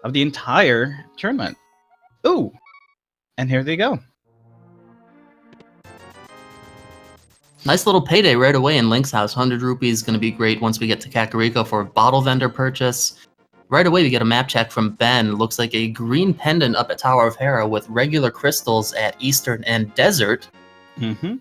of the entire tournament. Ooh, and here they go. Nice little payday right away in Link's house. 100 rupees is going to be great once we get to Kakariko for a bottle vendor purchase. Right away, we get a map check from Ben. Looks like a green pendant up at Tower of Hera with regular crystals at Eastern and Desert. And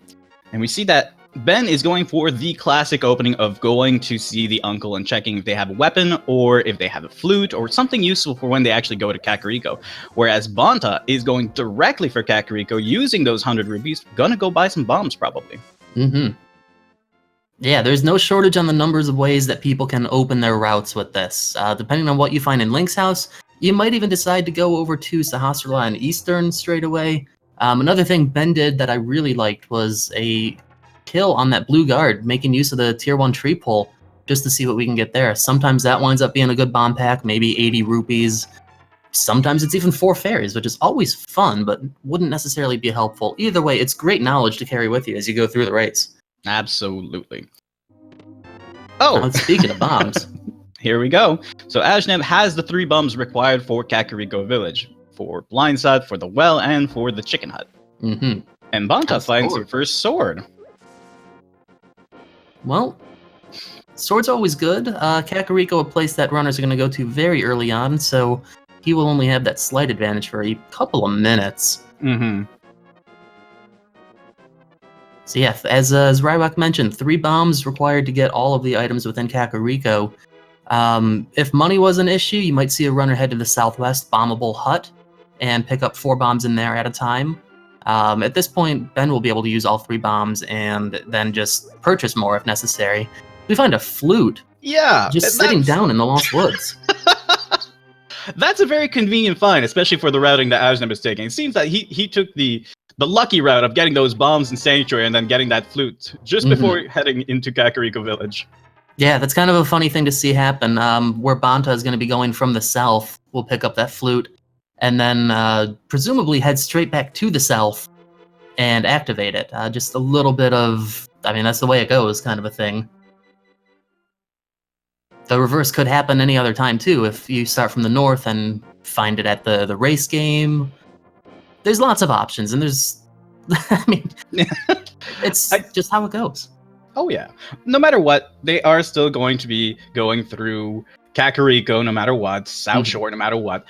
we see that Ben is going for the classic opening of going to see the uncle and checking if they have a weapon or if they have a flute or something useful for when they actually go to Kakariko. Whereas Bonta is going directly for Kakariko using those 100 rupees, gonna go buy some bombs probably. Yeah, there's no shortage on the numbers of ways that people can open their routes with this. Depending on what you find in Link's house, you might even decide to go over to Sahasrara and Eastern straight away. Another thing Ben did that I really liked was a kill on that blue guard, making use of the tier 1 tree pull just to see what we can get there. Sometimes that winds up being a good bomb pack, maybe 80 rupees. Sometimes it's even 4 fairies, which is always fun, but wouldn't necessarily be helpful. Either way, it's great knowledge to carry with you as you go through the race. Absolutely. Oh! Speaking of bombs. Here we go. So Ajneb has the 3 bombs required for Kakariko Village. For Blindside, for the well, and for the chicken hut. And Bonta finds her first sword. Well, swords are always good. Kakariko, a place that runners are going to go to very early on, so he will only have that slight advantage for a couple of minutes. So yeah, as Rybak mentioned, 3 bombs required to get all of the items within Kakariko. If money was an issue, you might see a runner head to the southwest bombable hut and pick up 4 bombs in there at a time. At this point, Ben will be able to use all 3 bombs and then just purchase more if necessary. We find a flute. Yeah. Just sitting down in the Lost Woods. That's a very convenient find, especially for the routing that Ajneb is taking. It seems that he took the lucky route of getting those bombs in Sanctuary and then getting that flute just before heading into Kakariko Village. Yeah, that's kind of a funny thing to see happen. Where Bonta is going to be going from the south, we'll pick up that flute and then presumably head straight back to the south and activate it. Just a little bit of, I mean, that's the way it goes kind of a thing. The reverse could happen any other time too, if you start from the north and find it at the race game. There's lots of options, and there's, I mean, it's just how it goes. Oh yeah. No matter what, they are still going to be going through Kakariko no matter what, South Shore no matter what.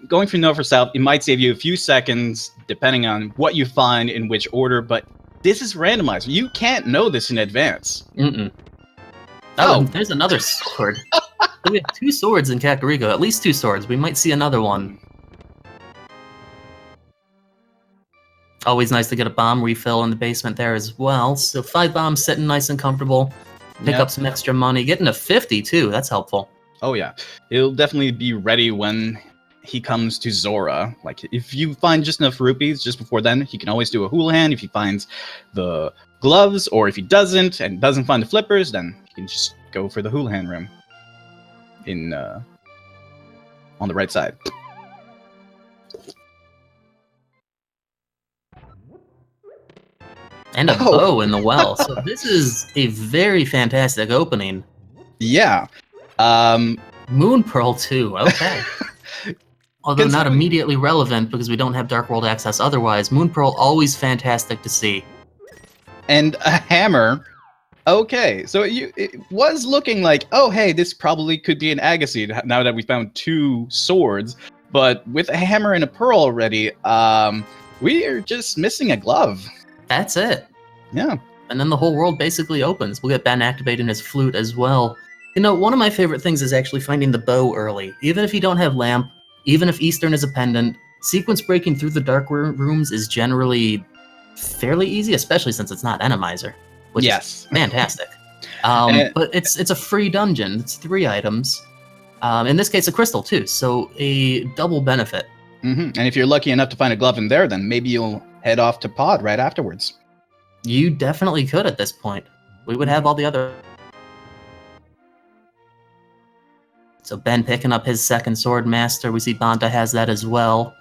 Going from north or south, it might save you a few seconds depending on what you find in which order, but this is randomized. You can't know this in advance. Oh, there's another sword. We have 2 swords in Kakariko, at least 2 swords. We might see another one. Always nice to get a bomb refill in the basement there as well. So 5 bombs sitting nice and comfortable. Pick up some extra money. Getting a 50 too. That's helpful. Oh yeah. It'll definitely be ready when he comes to Zora. Like if you find just enough rupees just before then, he can always do a houlihan. If he finds the gloves, or if he doesn't and doesn't find the flippers, then he can just go for the houlihan room in on the right side. And a bow in the well. So this is a very fantastic opening. Yeah. Moon Pearl too. Okay. Although not immediately relevant because we don't have Dark World access otherwise. Moon Pearl always fantastic to see. And a hammer. Okay, so it was looking like, oh hey, this probably could be an Agassiz now that we found 2 swords. But with a hammer and a pearl already, we are just missing a glove. That's it. Yeah. And then the whole world basically opens. We'll get Ben activating his flute as well. You know, one of my favorite things is actually finding the bow early. Even if you don't have lamp, even if Eastern is a pendant, sequence breaking through the dark rooms is generally fairly easy, especially since it's not Enemizer, which is fantastic. But it's a free dungeon. It's 3 items. In this case, a crystal too, so a double benefit. And if you're lucky enough to find a glove in there, then maybe you'll head off to Pod right afterwards. You definitely could at this point. We would have all the other... So Ben picking up his second sword master. We see Bonta has that as well.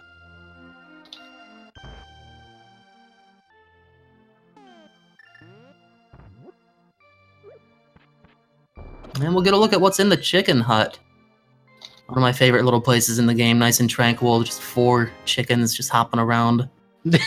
And we'll get a look at what's in the chicken hut. One of my favorite little places in the game, nice and tranquil, just 4 chickens just hopping around. This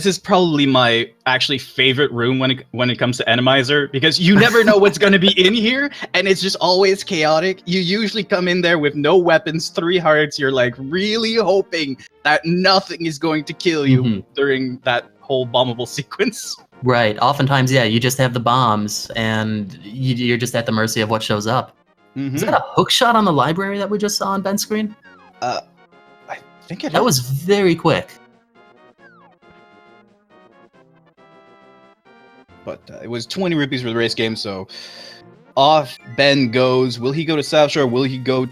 is probably my actually favorite room when it comes to Enemizer, because you never know what's going to be in here, and it's just always chaotic. You usually come in there with no weapons, 3 hearts. You're like really hoping that nothing is going to kill you during that whole bombable sequence. Right. Oftentimes, yeah, you just have the bombs, and you're just at the mercy of what shows up. Is that a hook shot on the library that we just saw on Ben's screen? I think that was very quick. But it was 20 rupees for the race game, so off Ben goes. Will he go to South Shore? Will he go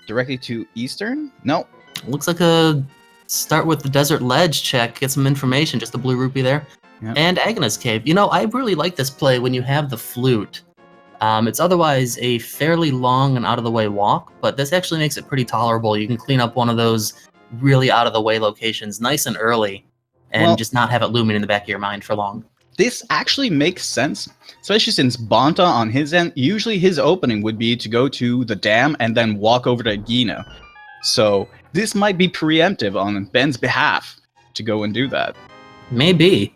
directly to Eastern? No. Looks like a start with the Desert Ledge check, get some information, just a blue rupee there. Yep. And Agnes Cave. You know, I really like this play when you have the flute. It's otherwise a fairly long and out-of-the-way walk, but this actually makes it pretty tolerable. You can clean up one of those really out-of-the-way locations nice and early, and just not have it looming in the back of your mind for long. This actually makes sense, especially since Bonta on his end, usually his opening would be to go to the dam and then walk over to Gina. So this might be preemptive on Ben's behalf to go and do that. Maybe.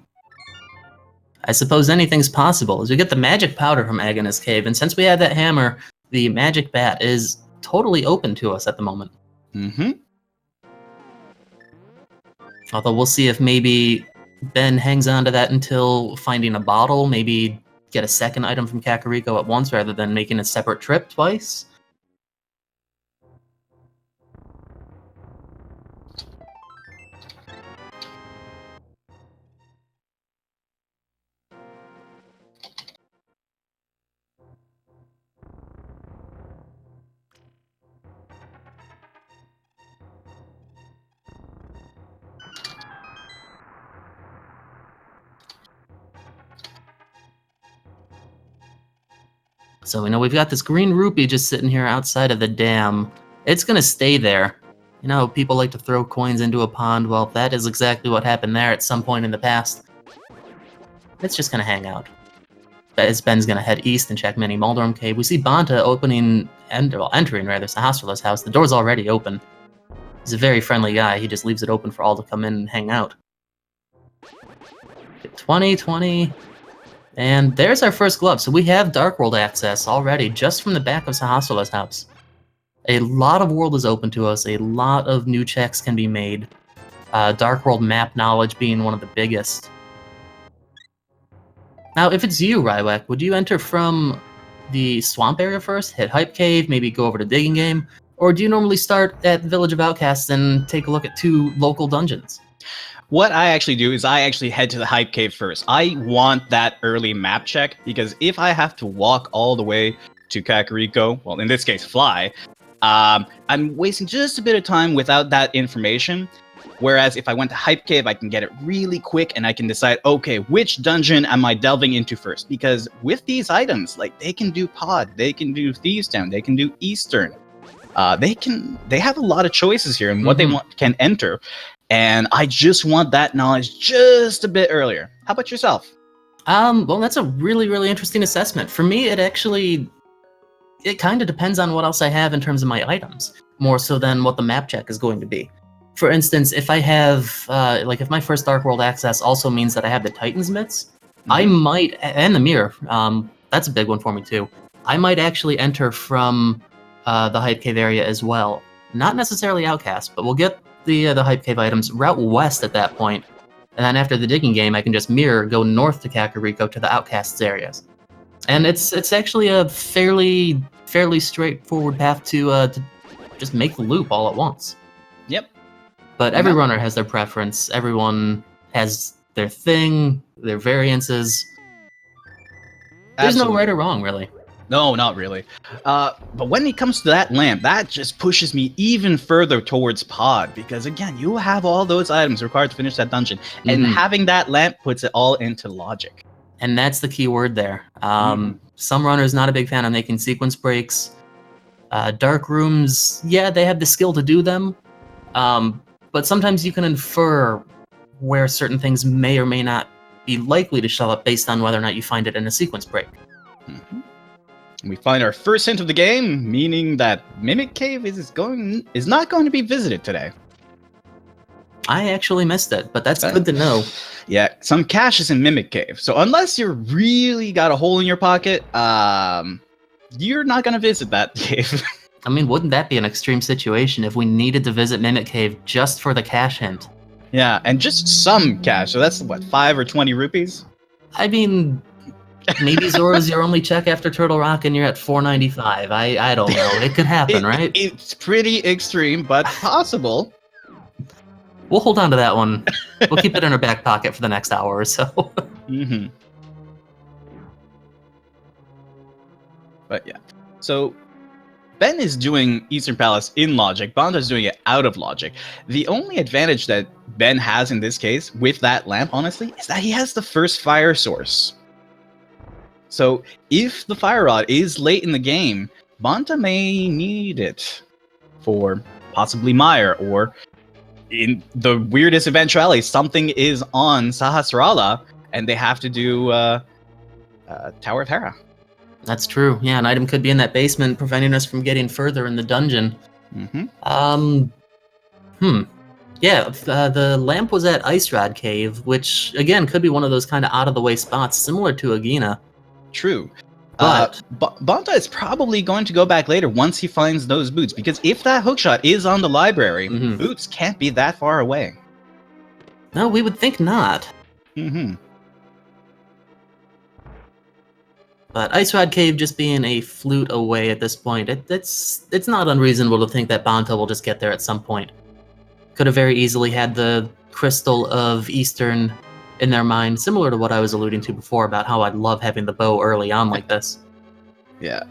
I suppose anything's possible, as we get the magic powder from Agnes Cave, and since we have that hammer, the magic bat is totally open to us at the moment. Although we'll see if maybe Ben hangs on to that until finding a bottle, maybe get a second item from Kakariko at once rather than making a separate trip twice. So we know we've got this green rupee just sitting here outside of the dam. It's going to stay there. You know, people like to throw coins into a pond. Well, that is exactly what happened there at some point in the past. It's just going to hang out. As Ben's going to head east and check Mini Muldrum Cave, we see Bonta entering Sahasrah's house. The door's already open. He's a very friendly guy. He just leaves it open for all to come in and hang out. 20. And there's our first glove. So we have Dark World access already, just from the back of Sahasrah's house. A lot of world is open to us. A lot of new checks can be made. Dark World map knowledge being one of the biggest. Now, if it's you, Rywak, would you enter from the swamp area first, hit Hype Cave, maybe go over to Digging Game? Or do you normally start at the Village of Outcasts and take a look at 2 local dungeons? What I actually do is I actually head to the Hype Cave first. I want that early map check, because if I have to walk all the way to Kakariko, well, in this case, fly, I'm wasting just a bit of time without that information. Whereas if I went to Hype Cave, I can get it really quick and I can decide, okay, which dungeon am I delving into first? Because with these items, like, they can do Pod, they can do Thieves Town, they can do Eastern. They have a lot of choices here and what they can enter. And I just want that knowledge just a bit earlier. How about yourself? Well, that's a really, really interesting assessment. For me, it kind of depends on what else I have in terms of my items, more so than what the map check is going to be. For instance, if I have, if my first Dark World access also means that I have the Titan's Mitts, I might, and the Mirror, that's a big one for me too. I might actually enter from the Hype Cave area as well. Not necessarily Outcast, but we'll get the Hype Cave items route west at that point, and then after the Digging Game, I can just mirror, go north to Kakariko to the Outcasts areas. And it's actually a fairly straightforward path to just make the loop all at once. Yep. But every runner has their preference. Everyone has their thing, their variances. There's no right or wrong, really. No, not really. But when it comes to that lamp, that just pushes me even further towards Pod, because again, you have all those items required to finish that dungeon, and having that lamp puts it all into logic. And that's the key word there. Some runners not a big fan of making sequence breaks. Dark rooms, yeah, they have the skill to do them, but sometimes you can infer where certain things may or may not be likely to show up based on whether or not you find it in a sequence break. We find our first hint of the game, meaning that Mimic Cave is not going to be visited today. I actually missed it, but that's good to know. Yeah, some cash is in Mimic Cave. So unless you really got a hole in your pocket, you're not going to visit that cave. I mean, wouldn't that be an extreme situation if we needed to visit Mimic Cave just for the cash hint? Yeah, and just some cash. So that's what, 5 or 20 rupees? I mean, maybe Zora's your only check after Turtle Rock and you're at 495. I don't know. It could happen, right? It's pretty extreme, but possible. We'll hold on to that one. We'll keep it in our back pocket for the next hour or so. Mm-hmm. But yeah. So Ben is doing Eastern Palace in logic. Bonta is doing it out of logic. The only advantage that Ben has in this case with that lamp, honestly, is that he has the first fire source. So if the fire rod is late in the game, Bonta may need it for possibly Meyer, or in the weirdest eventuality, something is on Sahasrara and they have to do Tower of Hera. That's true. Yeah, an item could be in that basement, preventing us from getting further in the dungeon. Mm-hmm. Yeah, the lamp was at Ice Rod Cave, which, again, could be one of those kind of out-of-the-way spots, similar to Agina. True. But Bonta is probably going to go back later once he finds those boots, because if that hookshot is on the library, boots can't be that far away. No, we would think not. Mm-hmm. But Ice Rod Cave just being a flute away at this point, it's not unreasonable to think that Bonta will just get there at some point. Could have very easily had the Crystal of Eastern in their mind, similar to what I was alluding to before about how I'd love having the bow early on like this. Yeah.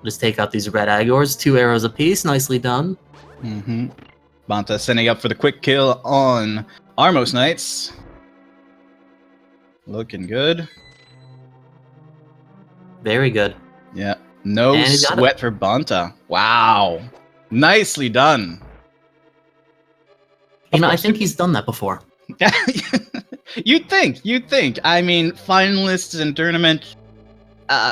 Just take out these red Agors, 2 arrows apiece, nicely done. Mm-hmm. Bonta setting up for the quick kill on Armos Knights. Looking good. Very good. Yeah. No sweat for Bonta. Wow. Nicely done. You know, I think he's done that before. You'd think. I mean, finalists in tournament,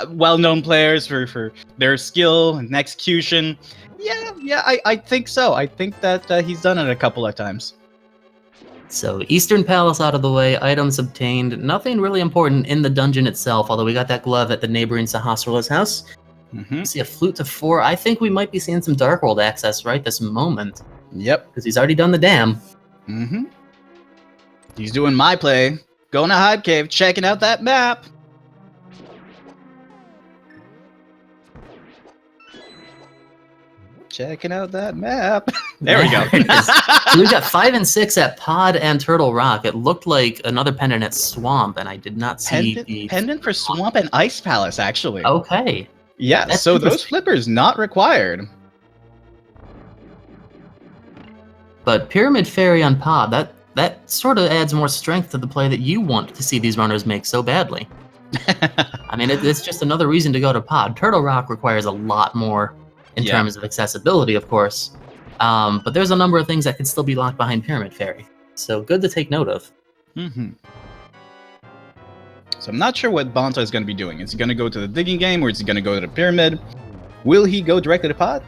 well-known players for their skill and execution. Yeah, I think so. I think that he's done it a couple of times. So, Eastern Palace out of the way, items obtained. Nothing really important in the dungeon itself, although we got that glove at the neighboring Sahasrara's house. Mm-hmm. See a flute to 4. I think we might be seeing some Dark World access right this moment. Yep. Because he's already done the dam. Mm-hmm. He's doing my play. Going to Hive Cave, checking out that map. Checking out that map. There we go. So we've got 5 and 6 at Pod and Turtle Rock. It looked like another pendant at Swamp, and I did not see the pendant for Swamp and Ice Palace, actually. Okay. Yeah, That's so those flippers not required. But Pyramid Fairy on Pod, that sort of adds more strength to the play that you want to see these runners make so badly. I mean, it's just another reason to go to Pod. Turtle Rock requires a lot more in terms of accessibility, of course. But there's a number of things that can still be locked behind Pyramid Fairy. So good to take note of. Mm-hmm. So I'm not sure what Bonta is going to be doing. Is he going to go to the digging game, or is he going to go to the pyramid? Will he go directly to Pod?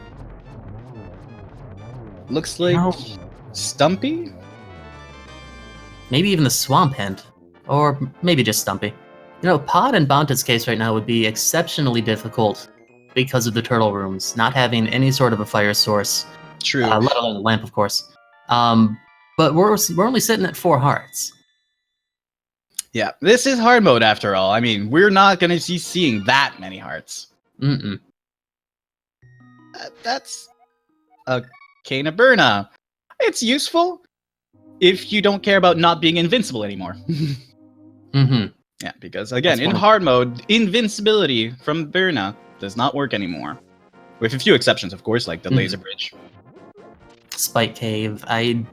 Looks like Stumpy? Maybe even the Swamp Hint. Or maybe just Stumpy. You know, Pod in Bonta's case right now would be exceptionally difficult because of the turtle rooms, not having any sort of a fire source. True. Let alone the lamp, of course. But we're only sitting at 4 hearts. Yeah, this is hard mode after all. I mean, we're not going to be seeing that many hearts. Mm-mm. That's a Cane of Burna. It's useful if you don't care about not being invincible anymore. Mm-hmm. Yeah, because again, in hard mode, invincibility from Burna does not work anymore. With a few exceptions, of course, like the laser bridge. Spike Cave. I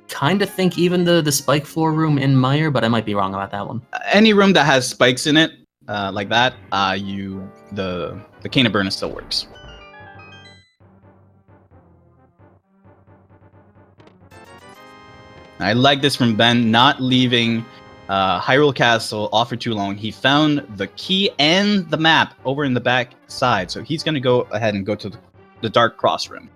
kind of think even the spike floor room in Meyer, but I might be wrong about that one. Any room that has spikes in it, like that, the Cane of Burna still works. I like this from Ben, not leaving Hyrule Castle off for too long. He found the key and the map over in the back side, so he's going to go ahead and go to the Dark Cross Room.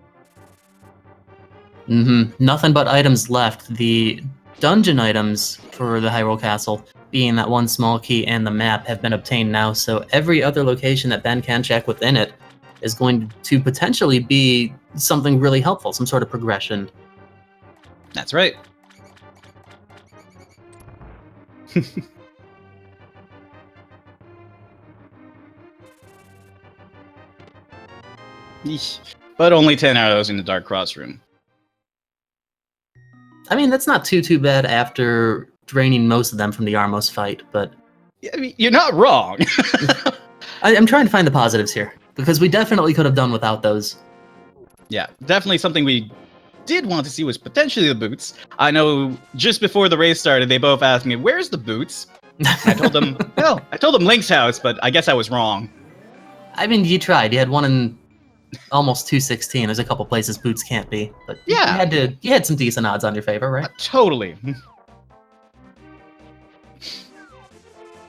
Nothing but items left. The dungeon items for the Hyrule Castle, being that one small key and the map, have been obtained now, so every other location that Ben can check within it is going to potentially be something really helpful, some sort of progression. That's right. Eesh. But only 10 arrows in the Dark Cross Room. I mean, that's not too bad after draining most of them from the Armos fight, but... I mean, you're not wrong. I'm trying to find the positives here, because we definitely could have done without those. Yeah, definitely something we did want to see was potentially the boots. I know just before the race started, they both asked me, where's the boots? I told them, well, I told them Link's house, but I guess I was wrong. I mean, you tried. You had one in almost 216. There's a couple places boots can't be, but yeah, you had some decent odds on your favor, right? Totally.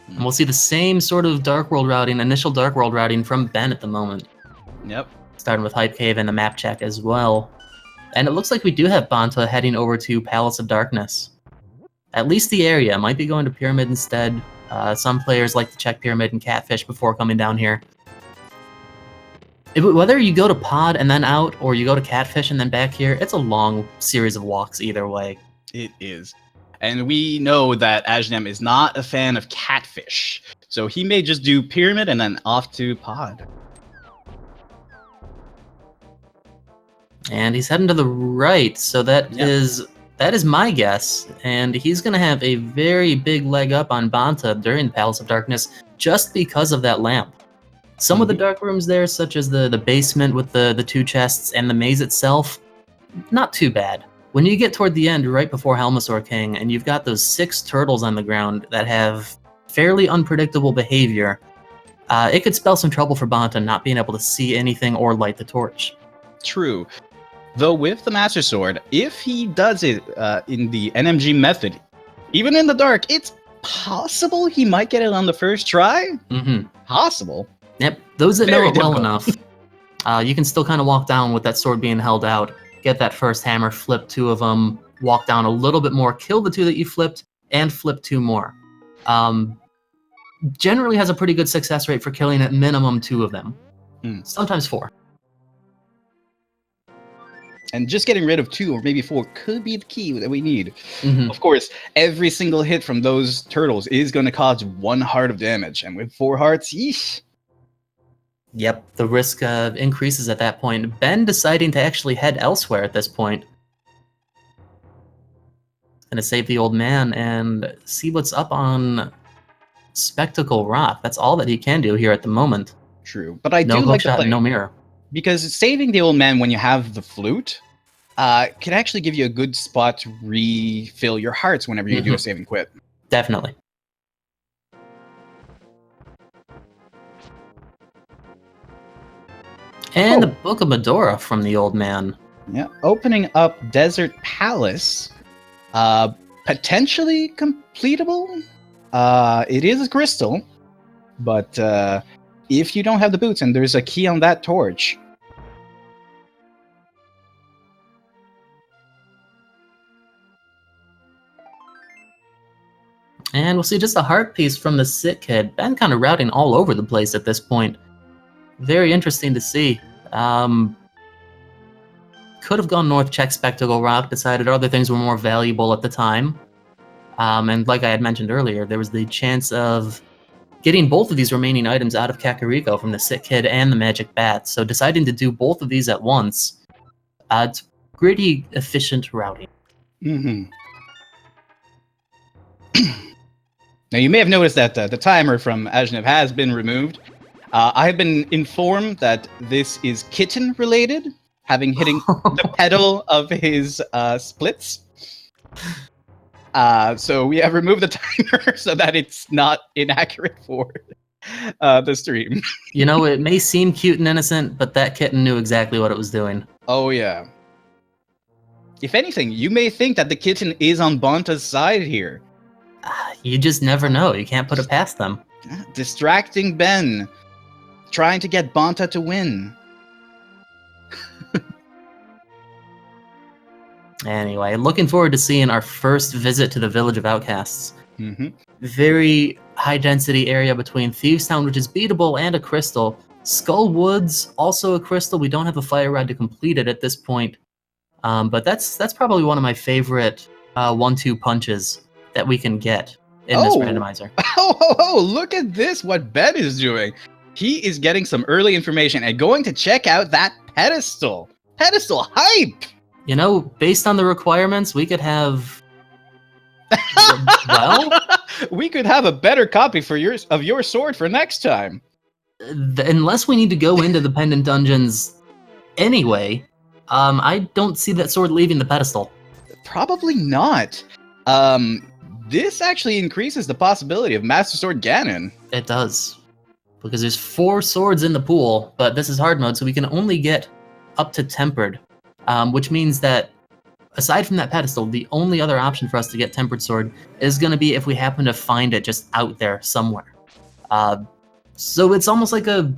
And we'll see the same sort of initial Dark World routing from Ben at the moment. Yep. Starting with Hype Cave and the map check as well. And it looks like we do have Bonta heading over to Palace of Darkness. At least the area. Might be going to Pyramid instead. Some players like to check Pyramid and Catfish before coming down here. Whether you go to Pod and then out, or you go to Catfish and then back here, it's a long series of walks either way. It is. And we know that Ajnem is not a fan of Catfish. So he may just do Pyramid and then off to Pod. And he's heading to the right, so that is my guess. And he's going to have a very big leg up on Bonta during the Palace of Darkness just because of that lamp. Some of the dark rooms there, such as the basement with the two chests and the maze itself, not too bad. When you get toward the end, right before Helmasaur King, and you've got those 6 turtles on the ground that have fairly unpredictable behavior, it could spell some trouble for Bonta not being able to see anything or light the torch. True. Though with the Master Sword, if he does it in the NMG method, even in the dark, it's possible he might get it on the first try. Possible. Yep, those that know it well difficult. enough, you can still kind of walk down with that sword being held out, get that first hammer, flip 2 of them, walk down a little bit more, kill the 2 that you flipped, and flip 2 more. Generally has a pretty good success rate for killing at minimum 2 of them. Sometimes 4. And just getting rid of 2 or maybe 4 could be the key that we need. Of course, every single hit from those turtles is going to cause 1 heart of damage. And with 4 hearts, yeesh. Yep, the risk increases at that point. Ben deciding to actually head elsewhere at this point. Gonna save the old man and see what's up on Spectacle Rock. That's all that he can do here at the moment. True, but I no do like the shot, play. No mirror. Because saving the old man when you have the flute can actually give you a good spot to refill your hearts whenever you do a save and quit. Definitely. And the Book of Medora from the old man. Yeah, opening up Desert Palace. Potentially completable. It is a crystal, but if you don't have the boots and there's a key on that torch. And we'll see just a heart piece from the sick kid. Ben kind of routing all over the place at this point. Very interesting to see. Could have gone north, checked Spectacle Rock, decided other things were more valuable at the time. And like I had mentioned earlier, there was the chance of getting both of these remaining items out of Kakariko from the sick kid and the magic bat. So deciding to do both of these at once, it's pretty efficient routing. Now, you may have noticed that the timer from Ajneb has been removed. I have been informed that this is kitten-related, having hitting the pedal of his splits. So we have removed the timer so that it's not inaccurate for the stream. You know, it may seem cute and innocent, but that kitten knew exactly what it was doing. Oh, yeah. If anything, you may think that the kitten is on Bonta's side here. You just never know. You can't put it past them. Distracting Ben, trying to get Bonta to win. Anyway, looking forward to seeing our first visit to the Village of Outcasts. Mm-hmm. Very high density area between Thieves Town, which is beatable, and a crystal. Skull Woods, also a crystal. We don't have a fire rod to complete it at this point. But that's probably one of my favorite 1-2 punches that we can get in this randomizer. Oh, look at this, what Ben is doing. He is getting some early information and going to check out that pedestal. Pedestal hype! You know, based on the requirements, we could have... well... we could have a better copy of your sword for next time. Unless we need to go into the pendant dungeons anyway, I don't see that sword leaving the pedestal. Probably not. This actually increases the possibility of Master Sword Ganon. It does. Because there's 4 swords in the pool, but this is hard mode, so we can only get up to Tempered. Which means that, aside from that pedestal, the only other option for us to get Tempered Sword is going to be if we happen to find it just out there somewhere. So it's almost like a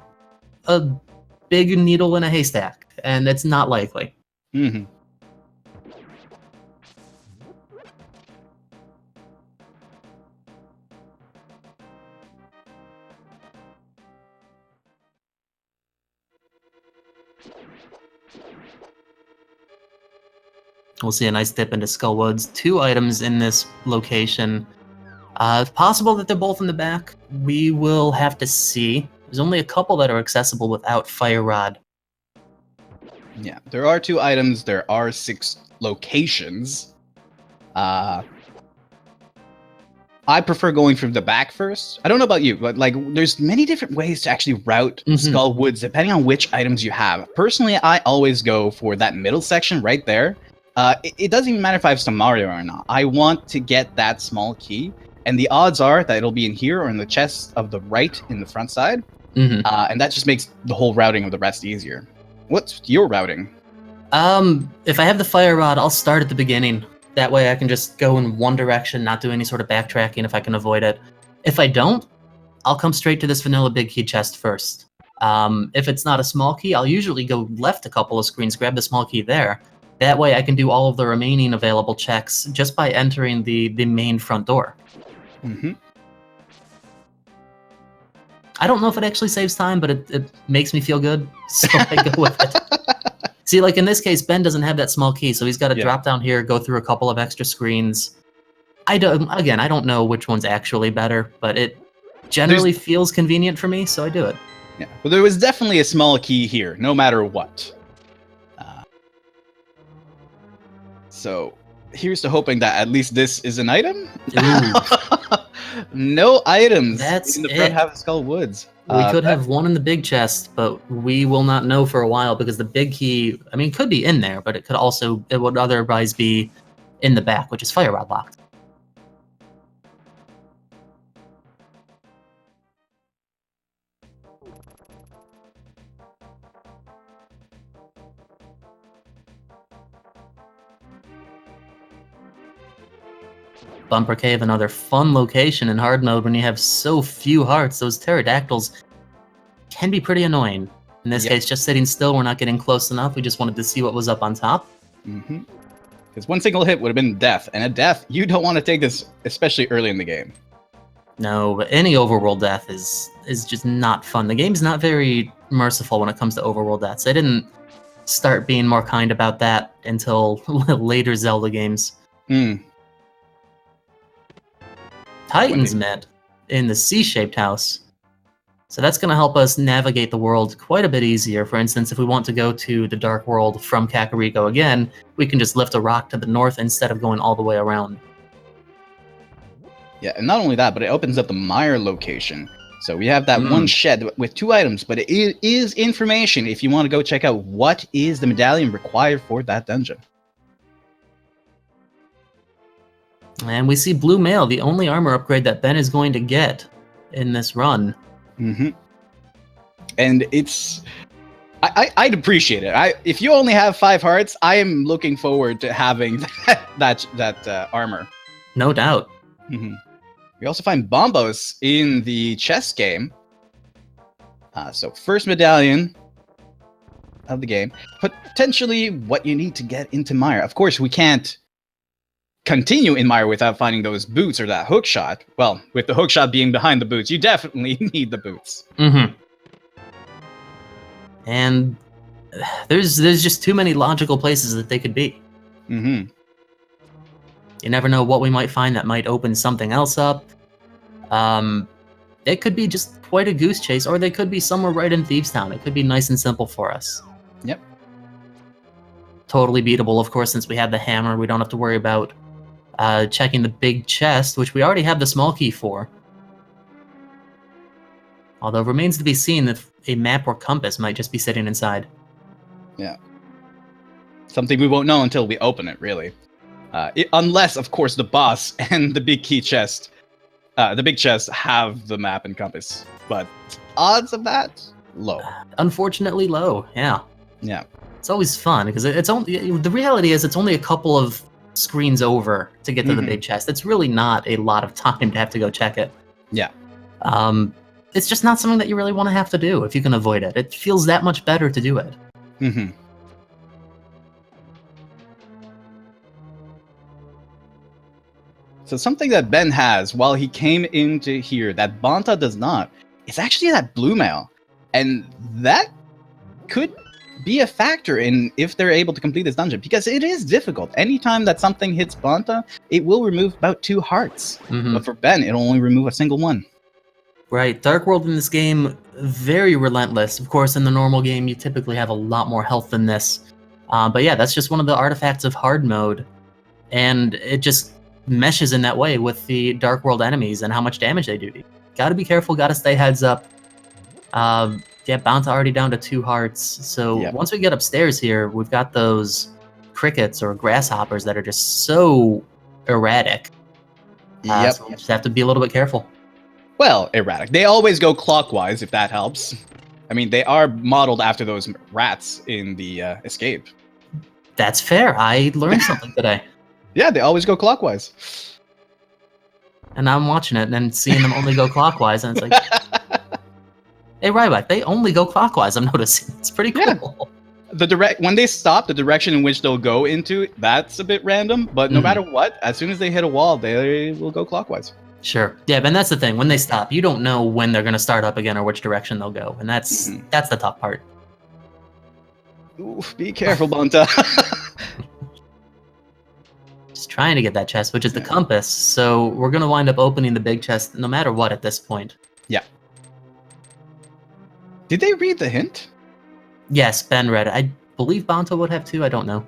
big needle in a haystack, and it's not likely. Mm-hmm. We'll see a nice dip into Skull Woods. 2 items in this location. It's possible that they're both in the back. We will have to see. There's only a couple that are accessible without Fire Rod. Yeah, there are 2 items. There are 6 locations. I prefer going from the back first. I don't know about you, but like, there's many different ways to actually route Skull Woods depending on which items you have. Personally, I always go for that middle section right there. It doesn't even matter if I have some Mario or not. I want to get that small key, and the odds are that it'll be in here or in the chest of the right in the front side. And that just makes the whole routing of the rest easier. What's your routing? If I have the Fire Rod, I'll start at the beginning. That way I can just go in one direction, not do any sort of backtracking if I can avoid it. If I don't, I'll come straight to this vanilla big key chest first. If it's not a small key, I'll usually go left a couple of screens, grab the small key there. That way I can do all of the remaining available checks just by entering the main front door. I don't know if it actually saves time, but it makes me feel good, so I go with it. See, like in this case, Ben doesn't have that small key, so he's got to drop down here, go through a couple of extra screens. I don't know which one's actually better, but it generally feels convenient for me, so I do it. Yeah, well, there was definitely a small key here, no matter what. So here's to hoping that at least this is an item. No items in the front half of Skull Woods. We could have one in the big chest, but we will not know for a while because the big key, I mean, could be in there, but it would otherwise be in the back, which is Fire Rod locked. Bumper Cave, another fun location in hard mode when you have so few hearts. Those pterodactyls can be pretty annoying. In this case, just sitting still, we're not getting close enough. We just wanted to see what was up on top. Because one single hit would have been death, and a death, you don't want to take this, especially early in the game. No, but any overworld death is just not fun. The game's not very merciful when it comes to overworld deaths. They didn't start being more kind about that until later Zelda games. Titans met in the C-shaped house. So that's going to help us navigate the world quite a bit easier. For instance, if we want to go to the Dark World from Kakariko again, we can just lift a rock to the north instead of going all the way around. Yeah, and not only that, but it opens up the mire location. So we have that one shed with 2 items, but it is information if you want to go check out what is the medallion required for that dungeon. And we see Blue Mail, the only armor upgrade that Ben is going to get in this run. And it's I'd appreciate it. If you only have 5 hearts, I am looking forward to having that armor. No doubt. Mm-hmm. We also find bombos in the chess game. So first medallion of the game, potentially what you need to get into Mire. Of course, we can't continue in Mire without finding those boots or that hook shot. Well, with the hook shot being behind the boots, you definitely need the boots. Mm-hmm. And there's just too many logical places that they could be. Mm-hmm. You never know what we might find that might open something else up. It could be just quite a goose chase, or they could be somewhere right in Thieves Town. It could be nice and simple for us. Yep. Totally beatable, of course, since we have the hammer. We don't have to worry about checking the big chest, which we already have the small key for. Although it remains to be seen if a map or compass might just be sitting inside. Yeah. Something we won't know until we open it, really. Unless, of course, the boss and the big key chest, the big chest have the map and compass. But odds of that, low. Unfortunately low, yeah. Yeah. It's always fun, because it's only, the reality is it's only a couple of screens over to get to the big chest. It's really not a lot of time to have to go check it. Yeah. It's just not something that you really want to have to do if you can avoid it. It feels that much better to do it. Mm-hmm. So something that Ben has while he came into here that Bonta does not, is actually that blue mail. And that could be a factor in if they're able to complete this dungeon, because it is difficult. Anytime that something hits Bonta, it will remove about 2 hearts. But for Ben, it'll only remove a single one. Right, Dark World in this game, very relentless. Of course, in the normal game, you typically have a lot more health than this. But yeah, that's just one of the artifacts of hard mode. And it just meshes in that way with the Dark World enemies and how much damage they do to you. Gotta be careful, gotta stay heads up. Yeah, Bonta already down to 2 hearts. So once we get upstairs here, we've got those crickets or grasshoppers that are just so erratic. So we just have to be a little bit careful. Well, erratic. They always go clockwise, if that helps. I mean, they are modeled after those rats in the Escape. That's fair. I learned something today. Yeah, they always go clockwise. And I'm watching it and seeing them only go clockwise, and it's like, hey, Ryback, they only go clockwise, I'm noticing. It's pretty cool. Yeah. When they stop, the direction in which they'll go into, that's a bit random, but no matter what, as soon as they hit a wall, they will go clockwise. Sure. Yeah, and that's the thing. When they stop, you don't know when they're going to start up again or which direction they'll go, and that's the tough part. Oof, be careful, Bonta. Just trying to get that chest, which is the compass, so we're going to wind up opening the big chest no matter what at this point. Yeah. Did they read the hint? Yes, Ben read it. I believe Bonta would have too, I don't know.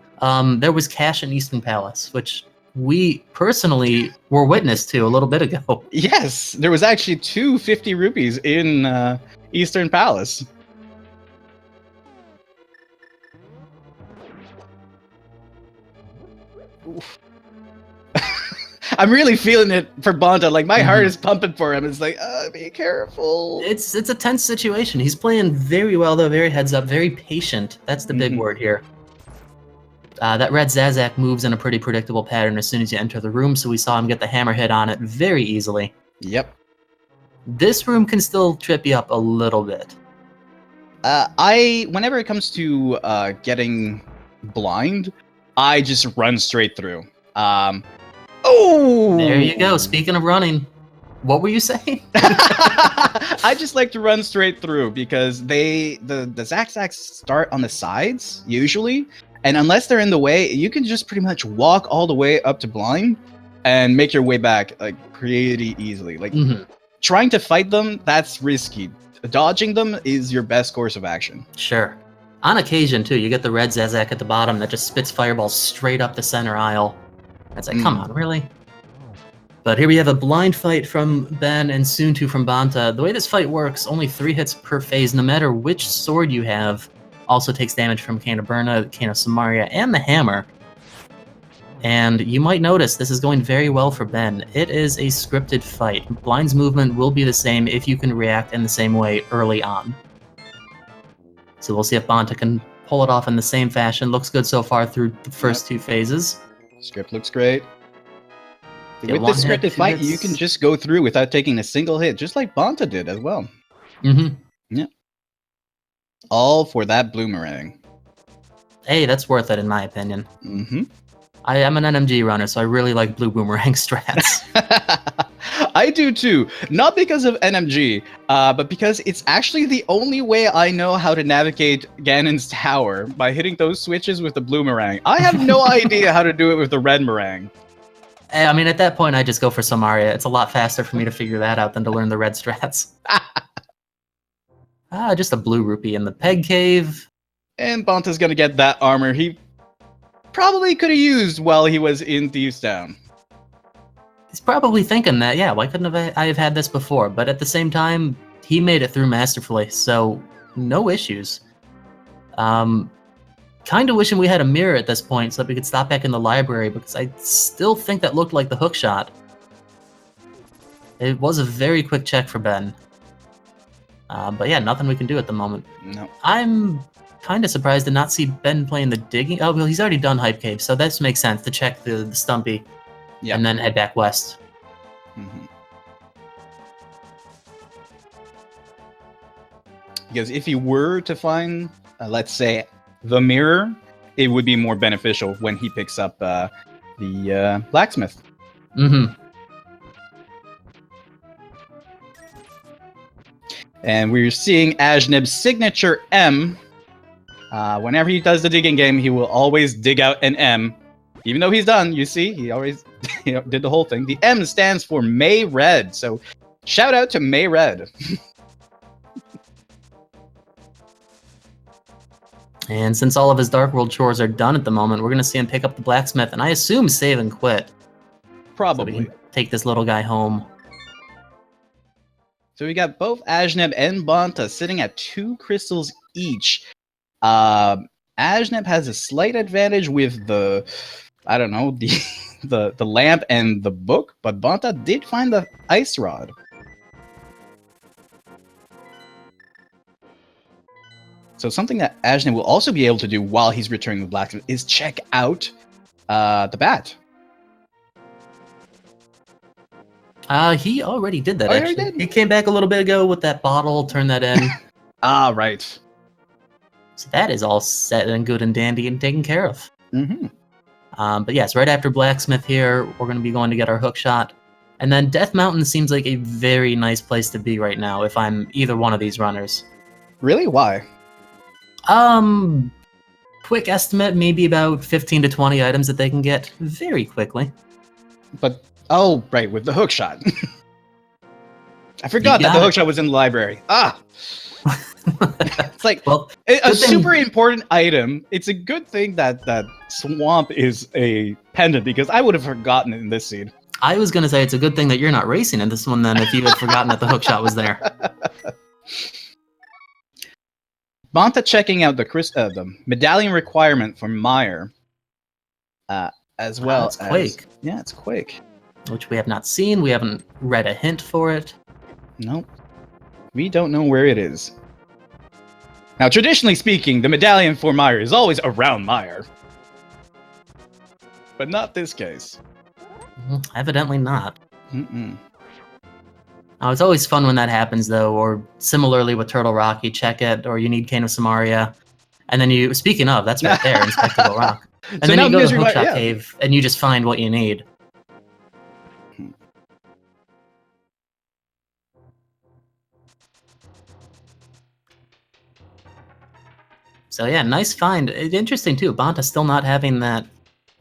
There was cash in Eastern Palace, which we personally were witness to a little bit ago. Yes, there was actually 250 rupees in Eastern Palace. Oof. I'm really feeling it for Bonta. Like, my heart is pumping for him. It's like, be careful. It's a tense situation. He's playing very well, though, very heads up, very patient. That's the big word here. That red Zazak moves in a pretty predictable pattern as soon as you enter the room, so we saw him get the hammer hit on it very easily. Yep. This room can still trip you up a little bit. Whenever it comes to getting blind, I just run straight through. Oh! There you go. Speaking of running, what were you saying? I just like to run straight through because the Zazaks start on the sides, usually. And unless they're in the way, you can just pretty much walk all the way up to blind and make your way back like pretty easily. Like trying to fight them, that's risky. Dodging them is your best course of action. Sure. On occasion, too, you get the red Zazak at the bottom that just spits fireballs straight up the center aisle. It's like, come on, really? But here we have a blind fight from Ben and soon too from Bonta. The way this fight works, only 3 hits per phase, no matter which sword you have. Also takes damage from Cane of Burna, Cane of Samaria, and the hammer. And you might notice this is going very well for Ben. It is a scripted fight. Blind's movement will be the same if you can react in the same way early on. So we'll see if Bonta can pull it off in the same fashion. Looks good so far through the first two phases. Script looks great. Get With this scripted fight, you can just go through without taking a single hit, just like Bonta did as well. Mm-hmm. Yeah. All for that bloomerang. Hey, that's worth it in my opinion. Mm-hmm. I am an NMG runner, so I really like blue boomerang strats. I do too. Not because of NMG, but because it's actually the only way I know how to navigate Ganon's tower, by hitting those switches with the blue meringue. I have no idea how to do it with the red meringue. I mean, at that point, I just go for Samaria. It's a lot faster for me to figure that out than to learn the red strats. Just a blue rupee in the peg cave. And Bonta's gonna get that armor he probably could have used while he was in Thieves Town. He's probably thinking that, yeah, why couldn't I have had this before? But at the same time, he made it through masterfully, so no issues. Kind of wishing we had a mirror at this point so that we could stop back in the library, because I still think that looked like the hook shot. It was a very quick check for Ben. But yeah, nothing we can do at the moment. No. I'm kind of surprised to not see Ben playing the digging. Oh, well, he's already done Hype Cave, so this makes sense to check the Stumpy. Yep. And then head back west. Mm-hmm. Because if he were to find, let's say, the mirror, it would be more beneficial when he picks up the blacksmith. Mm-hmm. And we're seeing Ajneb's signature M. Whenever he does the digging game, he will always dig out an M. Even though he's done, you see, he always did the whole thing. The M stands for May Red, so shout out to May Red. And since all of his Dark World chores are done at the moment, we're going to see him pick up the blacksmith, and I assume save and quit. Probably. So we can take this little guy home. So we got both Ajneb and Bonta sitting at 2 crystals each. Ajneb has a slight advantage with the, I don't know, the lamp and the book, but Bonta did find the ice rod. So something that Ajneb will also be able to do while he's returning the blacksmith is check out the bat. He already did that, Oh, actually. He did? He came back a little bit ago with that bottle, turned that in. Right. So that is all set and good and dandy and taken care of. Mm-hmm. But yes, right after Blacksmith here, we're going to be going to get our hook shot. And then Death Mountain seems like a very nice place to be right now if I'm either one of these runners. Really? Why? Quick estimate, maybe about 15 to 20 items that they can get very quickly. But, oh, right, with the hook shot. I forgot that the hook shot was in the library. It's like, well, a super important item. It's a good thing that Swamp is a pendant, because I would have forgotten it in this scene. I was going to say it's a good thing that you're not racing in this one then, if you had forgotten that the hook shot was there. Bonta checking out the medallion requirement for Meyer, as well as Quake. Yeah, it's Quake, which we have not seen. We haven't read a hint for it. Nope, we don't know where it is. Now, traditionally speaking, the medallion for Meyer is always around Meyer, but not this case. Evidently not. Mm-mm. It's always fun when that happens, though, or similarly with Turtle Rock, you check it, or you need Cane of Samaria, and then you, speaking of, that's right there, Inspectable Rock. And so then you go to Hookshot Cave, and you just find what you need. So yeah, nice find. Interesting, too, Bonta still not having that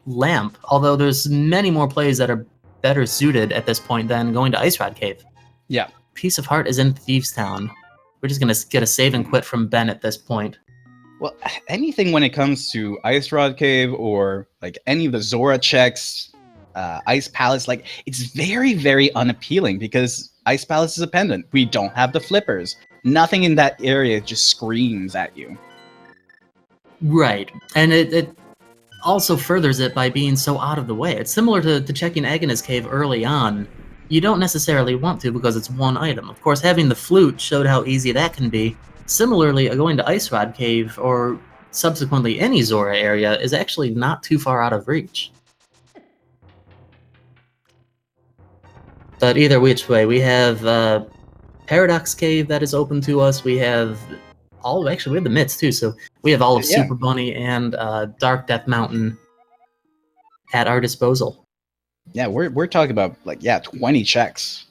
lamp, although there's many more plays that are better suited at this point than going to Ice Rod Cave. Yeah. Piece of Heart is in Thieves Town. We're just going to get a save and quit from Ben at this point. Well, anything when it comes to Ice Rod Cave or like any of the Zora checks, Ice Palace, like it's very, very unappealing because Ice Palace is a pendant. We don't have the flippers. Nothing in that area just screams at you. Right. And it also furthers it by being so out of the way. It's similar to checking Agnes Cave early on. You don't necessarily want to because it's one item. Of course, having the flute showed how easy that can be, Similarly, going to Ice Rod Cave, or subsequently any Zora area, is actually not too far out of reach. But either which way, we have Paradox Cave that is open to us. We have actually we have the Mitts too, so we have all of Yeah. Super Bunny and Dark Death Mountain at our disposal. Yeah, we're talking about 20 checks.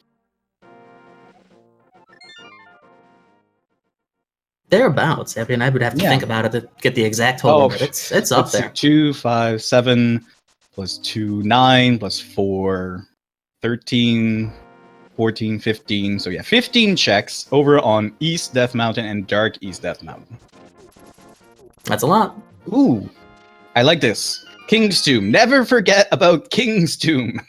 Thereabouts. I mean, I would have to think about it to get the exact total, but it's up there. 2, 5, 7, plus 2, 9, plus 4, 13, 14, 15. So yeah, 15 checks over on East Death Mountain and Dark East Death Mountain. That's a lot. Ooh, I like this. King's Tomb. Never forget about King's Tomb.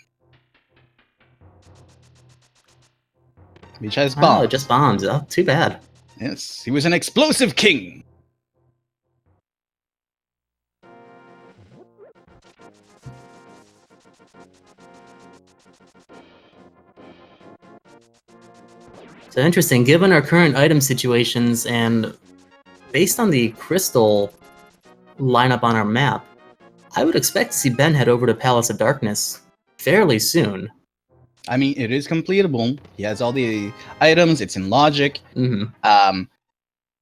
Which has bombs. Oh, just bombs. Oh, too bad. Yes, he was an explosive king. So interesting. Given our current item situations and based on the crystal lineup on our map, I would expect to see Ben head over to Palace of Darkness fairly soon. I mean, it is completable. He has all the items. It's in logic. Mm-hmm.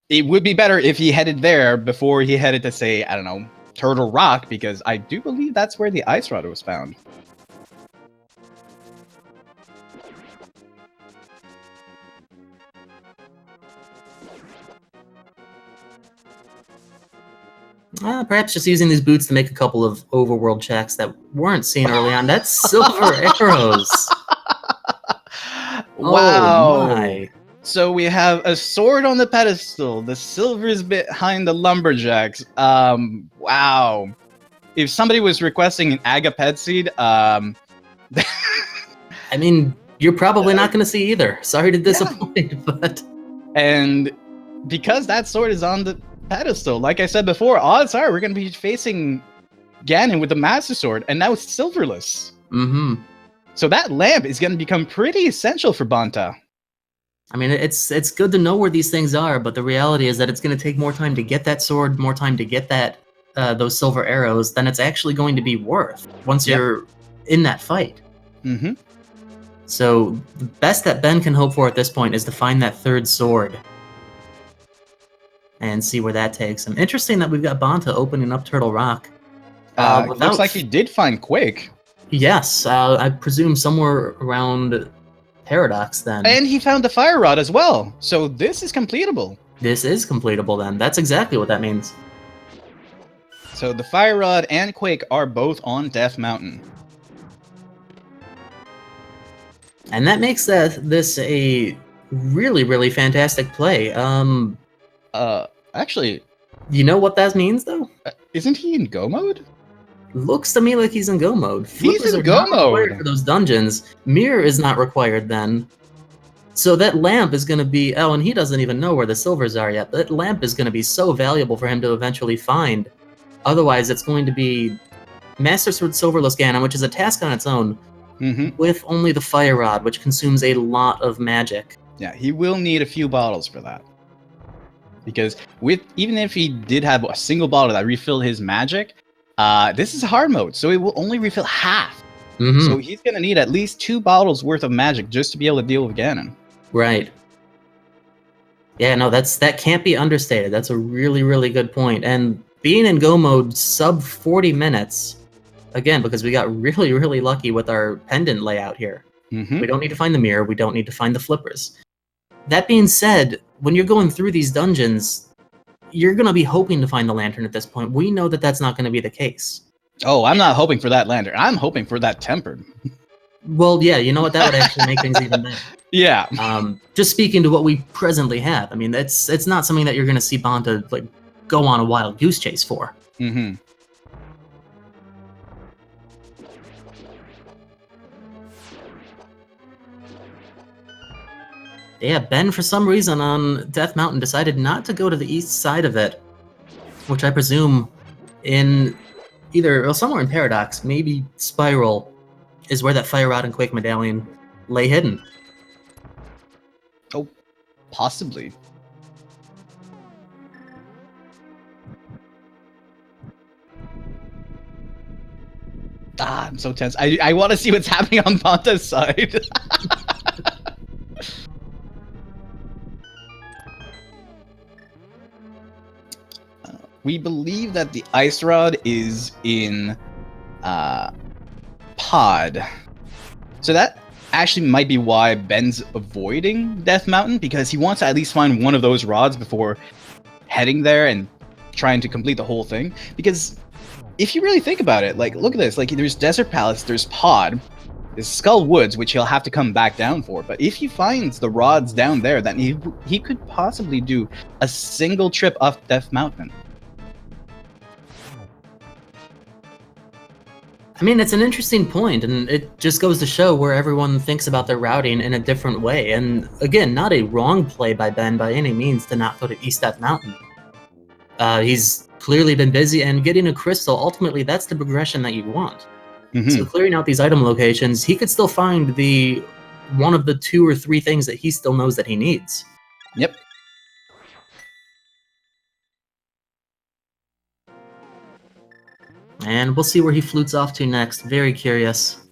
It would be better if he headed there before he headed to, say, I don't know, Turtle Rock, because I do believe that's where the Ice Rod was found. Perhaps just using these boots to make a couple of overworld checks that weren't seen early on. That's silver arrows. Wow. Oh my. So we have a sword on the pedestal. The silver's behind the lumberjacks. Wow. If somebody was requesting an agaped seed, I mean, you're probably not going to see either. Sorry to disappoint, but... And because that sword is on the pedestal, like I said before, odds are we're going to be facing Ganon with the Master Sword, and now it's silverless. Mm-hmm. So that lamp is going to become pretty essential for Bonta. I mean, it's good to know where these things are, but the reality is that it's going to take more time to get that sword, more time to get that those silver arrows than it's actually going to be worth once you're in that fight. Mm-hmm. So the best that Ben can hope for at this point is to find that third sword and see where that takes him. Interesting that we've got Bonta opening up Turtle Rock. Looks like he did find Quake. Yes, I presume somewhere around Paradox then. And he found the Fire Rod as well. So this is completable. This is completable then. That's exactly what that means. So the Fire Rod and Quake are both on Death Mountain. And that makes this a really, really fantastic play. Actually... You know what that means, though? Isn't he in Go mode? Looks to me like he's in Go mode. He's in Go mode! For those dungeons. Mirror is not required then. So that lamp is going to be... Oh, and he doesn't even know where the silvers are yet. That lamp is going to be so valuable for him to eventually find. Otherwise, it's going to be Master Sword Silverless Ganon, which is a task on its own, with only the Fire Rod, which consumes a lot of magic. Yeah, he will need a few bottles for that. Because even if he did have a single bottle that refilled his magic, this is hard mode, so it will only refill half. So he's going to need at least 2 bottles worth of magic just to be able to deal with Ganon. Right. Yeah, no, that can't be understated. That's a really, really good point. And being in Go mode sub 40 minutes, again, because we got really, really lucky with our pendant layout here. We don't need to find the mirror. We don't need to find the flippers. That being said, when you're going through these dungeons, you're going to be hoping to find the lantern at this point. We know that that's not going to be the case. Oh, I'm not hoping for that lantern. I'm hoping for that tempered. Well, yeah, you know what? That would actually make things even better. Yeah. Just speaking to what we presently have, I mean, it's not something that you're going to see Bonta like go on a wild goose chase for. Yeah, Ben, for some reason on Death Mountain, decided not to go to the east side of it, which I presume in somewhere in Paradox, maybe Spiral, is where that Fire Rod and Quake Medallion lay hidden. Oh, possibly. I'm so tense. I want to see what's happening on Bonta's side. We believe that the ice rod is in pod. So that actually might be why Ben's avoiding Death Mountain, because he wants to at least find one of those rods before heading there and trying to complete the whole thing. Because if you really think about it, like, look at this. Like, there's Desert Palace, there's Pod, there's Skull Woods, which he'll have to come back down for. But if he finds the rods down there, then he could possibly do a single trip up Death Mountain. I mean, it's an interesting point, and it just goes to show where everyone thinks about their routing in a different way. And again, not a wrong play by Ben by any means to not go to East Death Mountain. He's clearly been busy, and getting a crystal, ultimately, that's the progression that you want. Mm-hmm. So clearing out these item locations, he could still find one of the 2 or 3 things that he still knows that he needs. Yep. And we'll see where he flutes off to next. Very curious.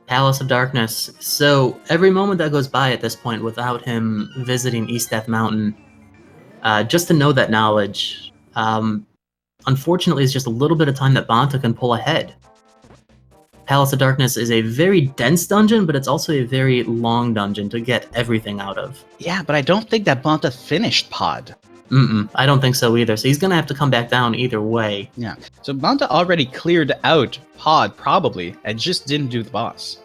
Palace of Darkness. So every moment that goes by at this point without him visiting East Death Mountain, just to know that knowledge, unfortunately, it's just a little bit of time that Bonta can pull ahead. Palace of Darkness is a very dense dungeon, but it's also a very long dungeon to get everything out of. Yeah, but I don't think that Bonta finished Pod. I don't think so either. So he's going to have to come back down either way. Yeah. So Bonta already cleared out Pod, probably, and just didn't do the boss.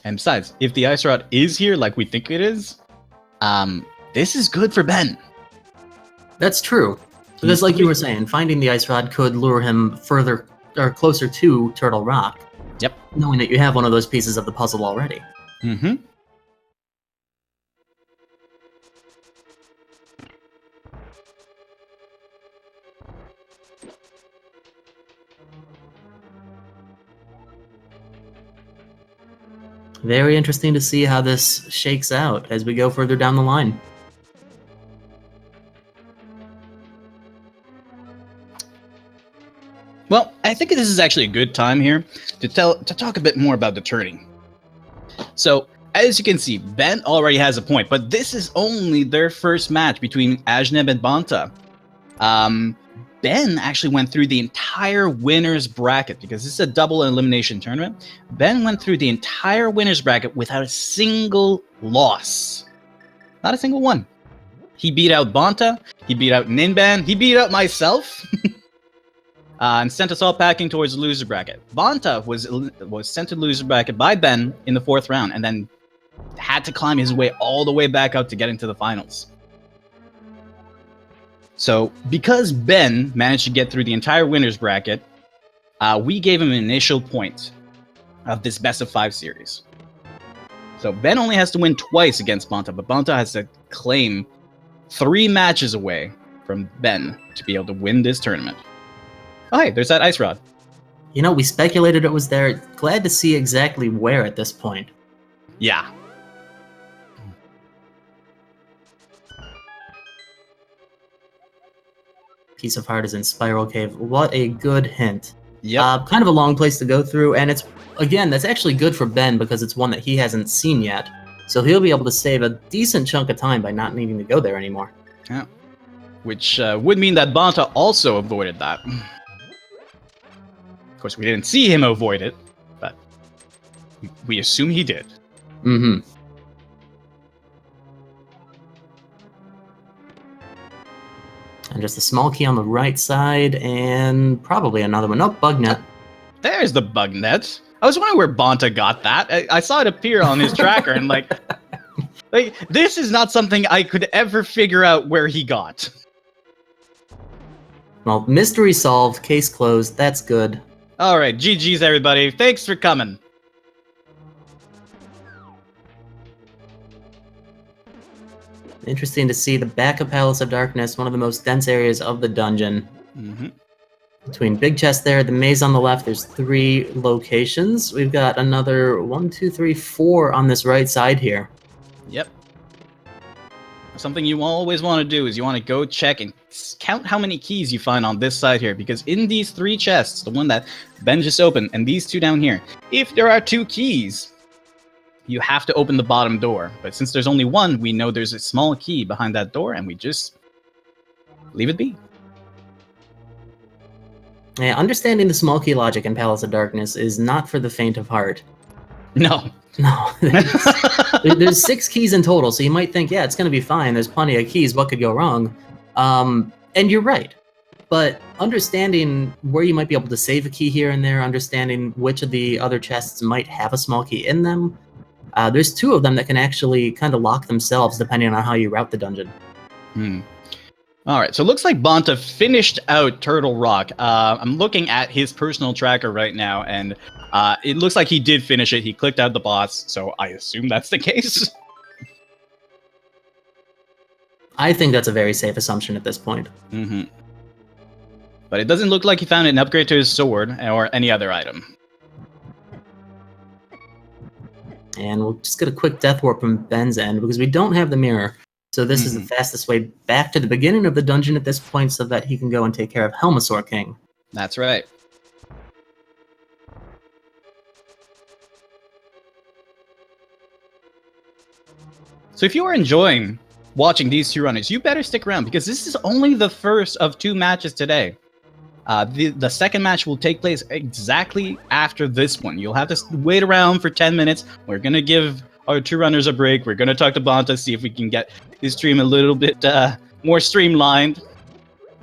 And besides, if the Ice Rod is here like we think it is, this is good for Ben. That's true. Because like you were saying, finding the Ice Rod could lure him further or closer to Turtle Rock. Yep. Knowing that you have one of those pieces of the puzzle already. Mm-hmm. Very interesting to see how this shakes out as we go further down the line. Well, I think this is actually a good time here to talk a bit more about the turning. So, as you can see, Ben already has a point, but this is only their first match between Ajneb and Bonta. Ben actually went through the entire winner's bracket because this is a double elimination tournament. Ben went through the entire winner's bracket without a single loss. Not a single one. He beat out Bonta, he beat out Ninban, he beat out myself, and sent us all packing towards the loser bracket. Bonta was sent to the loser bracket by Ben in the 4th round and then had to climb his way all the way back out to get into the finals. So, because Ben managed to get through the entire winner's bracket, we gave him an initial point of this best of 5 series. So, Ben only has to win twice against Bonta, but Bonta has to claim 3 matches away from Ben to be able to win this tournament. Oh, hey, there's that Ice Rod. You know, we speculated it was there. Glad to see exactly where at this point. Yeah. Piece of Heart is in Spiral Cave. What a good hint. Yep. Kind of a long place to go through, and it's, again, that's actually good for Ben because it's one that he hasn't seen yet. So he'll be able to save a decent chunk of time by not needing to go there anymore. Yeah. Which would mean that Bonta also avoided that. Of course, we didn't see him avoid it, but we assume he did. Mm-hmm. And just a small key on the right side, and probably another one. Nope, bug net. There's the bug net. I was wondering where Bonta got that. I saw it appear on his tracker, and like, this is not something I could ever figure out where he got. Well, mystery solved, case closed. That's good. All right, GG's everybody. Thanks for coming. Interesting to see the back of Palace of Darkness, one of the most dense areas of the dungeon. Mm-hmm. Between big chest there, the maze on the left, there's 3 locations. We've got another 1, 2, 3, 4 on this right side here. Yep. something you always want to do is you want to go check and count how many keys you find on this side here, because in these 3 chests, the one that Ben just opened and these 2 down here, if there are 2 keys, you have to open the bottom door. But since there's only 1, we know there's a small key behind that door, and we just leave it be. Yeah, understanding the small key logic in Palace of Darkness is not for the faint of heart. No. No. There's 6 keys in total, so you might think, yeah, it's going to be fine. There's plenty of keys. What could go wrong? And you're right. But understanding where you might be able to save a key here and there, understanding which of the other chests might have a small key in them, there's 2 of them that can actually kind of lock themselves depending on how you route the dungeon. All right, so it looks like Bonta finished out Turtle Rock. I'm looking at his personal tracker right now, and it looks like he did finish it. He clicked out the boss, so I assume that's the case. I think that's a very safe assumption at this point. But it doesn't look like he found an upgrade to his sword or any other item. And we'll just get a quick death warp from Ben's end, because we don't have the mirror. So this is the fastest way back to the beginning of the dungeon at this point, so that he can go and take care of Helmasaur King. That's right. So if you are enjoying watching these 2 runners, you better stick around, because this is only the first of 2 matches today. The second match will take place exactly after this one. You'll have to wait around for 10 minutes. We're going to give our 2 runners a break. We're going to talk to Bonta, see if we can get his stream a little bit more streamlined.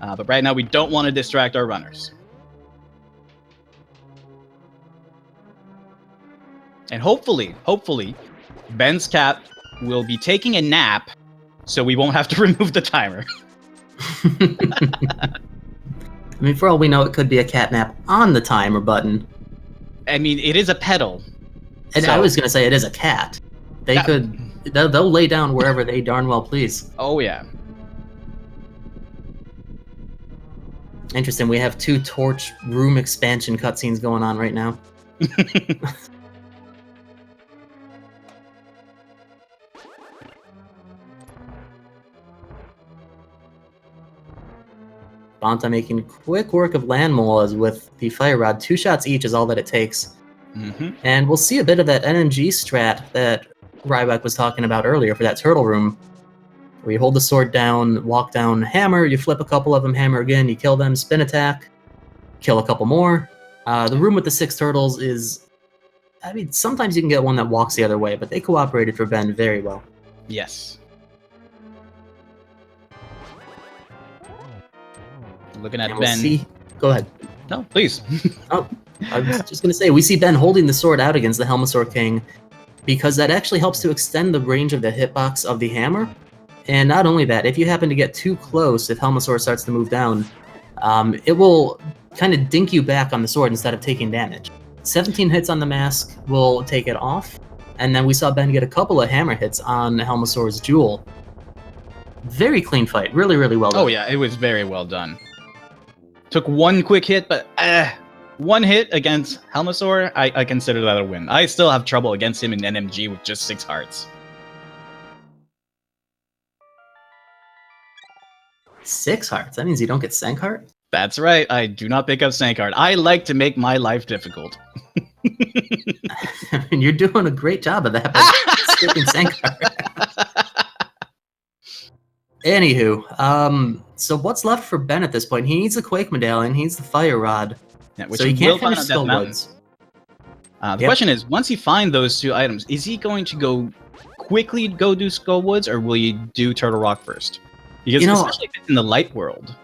But right now, we don't want to distract our runners. And hopefully, Ben's cat will be taking a nap, so we won't have to remove the timer. I mean, for all we know, it could be a catnap on the timer button. I mean, it is a pedal. And so, I was going to say it is a cat. They'll lay down wherever they darn well please. Oh, yeah. Interesting. We have 2 torch room expansion cutscenes going on right now. Bonta making quick work of land molas with the fire rod. 2 shots each is all that it takes. And we'll see a bit of that NMG strat that Ryback was talking about earlier for that turtle room, where you hold the sword down, walk down, hammer, you flip a couple of them, hammer again, you kill them, spin attack, kill a couple more. The room with the 6 turtles is... I mean, sometimes you can get one that walks the other way, but they cooperated for Ben very well. Yes. Looking at Ben. Go ahead. No, please. Oh, I was just going to say, we see Ben holding the sword out against the Helmasaur King, because that actually helps to extend the range of the hitbox of the hammer. And not only that, if you happen to get too close, if Helmasaur starts to move down, it will kind of dink you back on the sword instead of taking damage. 17 hits on the mask will take it off, and then we saw Ben get a couple of hammer hits on Helmasaur's jewel. Very clean fight. Really, really well done. Oh yeah, it was very well done. Took 1 quick hit, but 1 hit against Helmasaur, I consider that a win. I still have trouble against him in NMG with just 6 hearts. 6 hearts? That means you don't get Sank Heart? That's right, I do not pick up Sank Heart. I like to make my life difficult. I mean, you're doing a great job of that, but skipping Sank Heart. Anywho, so what's left for Ben at this point? He needs the Quake Medallion, he needs the Fire Rod, which so he can't finish Skullwoods. The question is, once you find those 2 items, is he going to go quickly do Skullwoods, or will you do Turtle Rock first? Because especially if it's in the light world.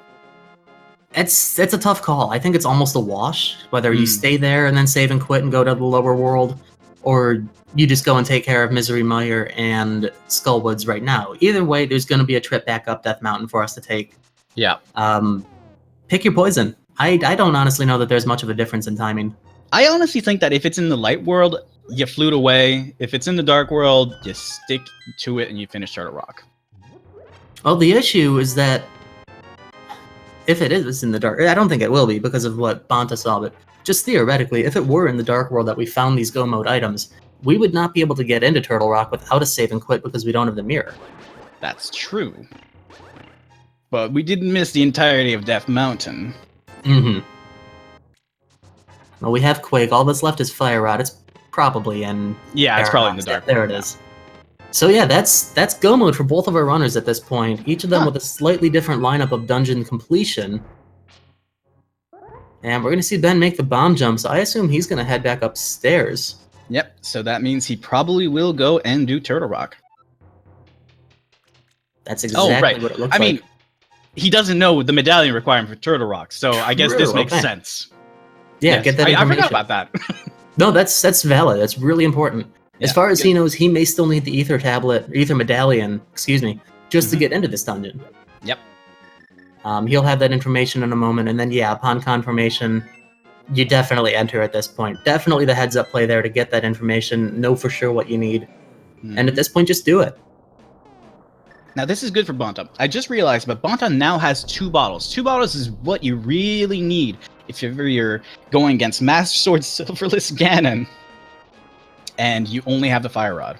It's a tough call. I think it's almost a wash, whether you stay there and then save and quit and go to the lower world, or you just go and take care of Misery Mire and Skullwoods right now. Either way, there's going to be a trip back up Death Mountain for us to take. Yeah. Pick your poison. I don't honestly know that there's much of a difference in timing. I honestly think that if it's in the light world, you flute away. If it's in the dark world, you stick to it and you finish Turtle Rock. Well, the issue is that if it is in the dark, I don't think it will be because of what Bonta saw, but just theoretically, if it were in the dark world that we found these go mode items, we would not be able to get into Turtle Rock without a save and quit because we don't have the mirror. That's true. But we didn't miss the entirety of Death Mountain. Mm-hmm. Well, we have Quake. All that's left is Fire Rod. It's probably in. Yeah, it's probably in the Paradox. dark. There it is. So yeah, that's go mode for both of our runners at this point. Each of them with a slightly different lineup of dungeon completion. And we're gonna see Ben make the bomb jump. So I assume he's gonna head back upstairs. Yep. So that means he probably will go and do Turtle Rock. That's exactly what it looks like. I mean, he doesn't know the medallion requirement for Turtle Rock, so I guess this makes sense. Yeah, Yes, get that I information. forgot about that. No, that's valid. That's really important. As far as he knows, he may still need the ether tablet, ether medallion, just to get into this dungeon. Yep. He'll have that information in a moment, and then upon confirmation, you definitely enter at this point. Definitely the heads up play there to get that information, know for sure what you need, and at this point, just do it. Now this is good for Bonta. I just realized, but Bonta now has 2 bottles. 2 bottles is what you really need if ever you're going against Master Sword Silverless Ganon, and you only have the Fire Rod.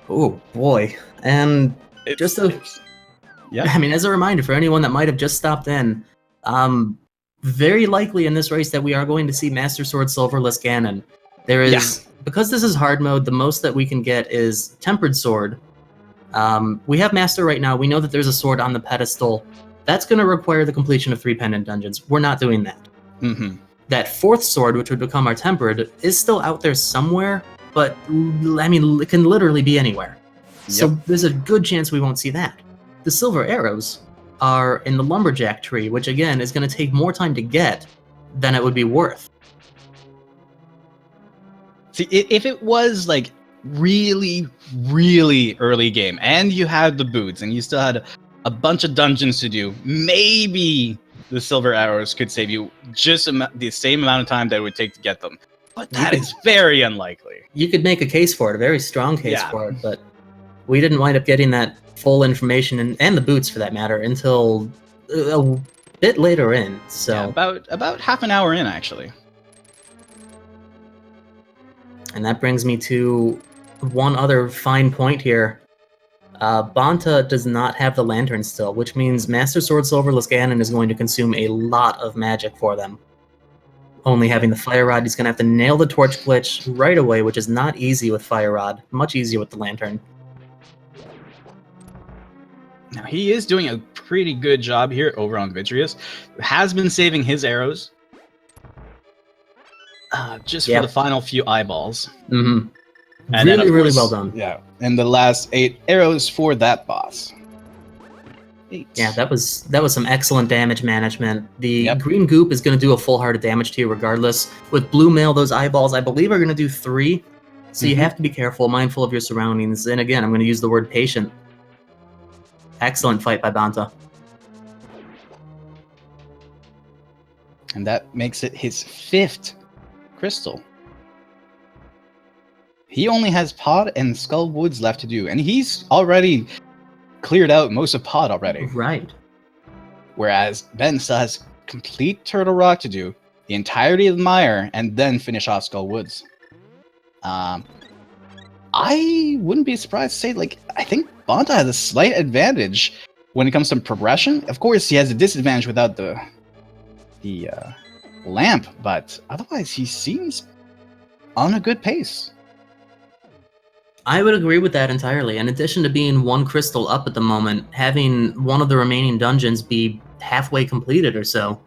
Oh boy! And as a reminder for anyone that might have just stopped in, very likely in this race that we are going to see Master Sword Silverless Ganon. There is because this is hard mode. The most that we can get is Tempered Sword. We have Master right now. We know that there's a sword on the pedestal. That's going to require the completion of 3 pendant dungeons. We're not doing that. Mm-hmm. That 4th sword, which would become our Tempered, is still out there somewhere, but I mean, it can literally be anywhere. Yep. So there's a good chance we won't see that. The silver arrows are in the lumberjack tree, which again is going to take more time to get than it would be worth. See, if it was like really, really early game, and you had the boots, and you still had a bunch of dungeons to do, maybe the silver arrows could save you just the same amount of time that it would take to get them. But that is very unlikely. You could make a case for it, a very strong case for it, but we didn't wind up getting that full information, and the boots for that matter, until a bit later in. So about half an hour in, actually. And that brings me to one other fine point here. Bonta does not have the lantern still, which means Master Sword Silverless Ganon is going to consume a lot of magic for them. Only having the Fire Rod, he's going to have to nail the torch glitch right away, which is not easy with Fire Rod. Much easier with the lantern. Now, he is doing a pretty good job here over on Vitreous. Has been saving his arrows. Just for the final few eyeballs. Mm-hmm. And really, really well done. Yeah, and the last 8 arrows for that boss. 8. Yeah, that was some excellent damage management. The green goop is going to do a full heart of damage to you regardless. With blue mail, those eyeballs, I believe, are going to do 3. So you have to be careful, mindful of your surroundings. And again, I'm going to use the word patient. Excellent fight by Bonta. And that makes it his 5th crystal. He only has Pod and Skull Woods left to do, and he's already cleared out most of Pod already. Right. Whereas Ben still has complete Turtle Rock to do, the entirety of the Mire, and then finish off Skull Woods. I wouldn't be surprised to say, I think Bonta has a slight advantage when it comes to progression. Of course, he has a disadvantage without the lamp, but otherwise he seems on a good pace. I would agree with that entirely. In addition to being 1 crystal up at the moment, having one of the remaining dungeons be halfway completed or so.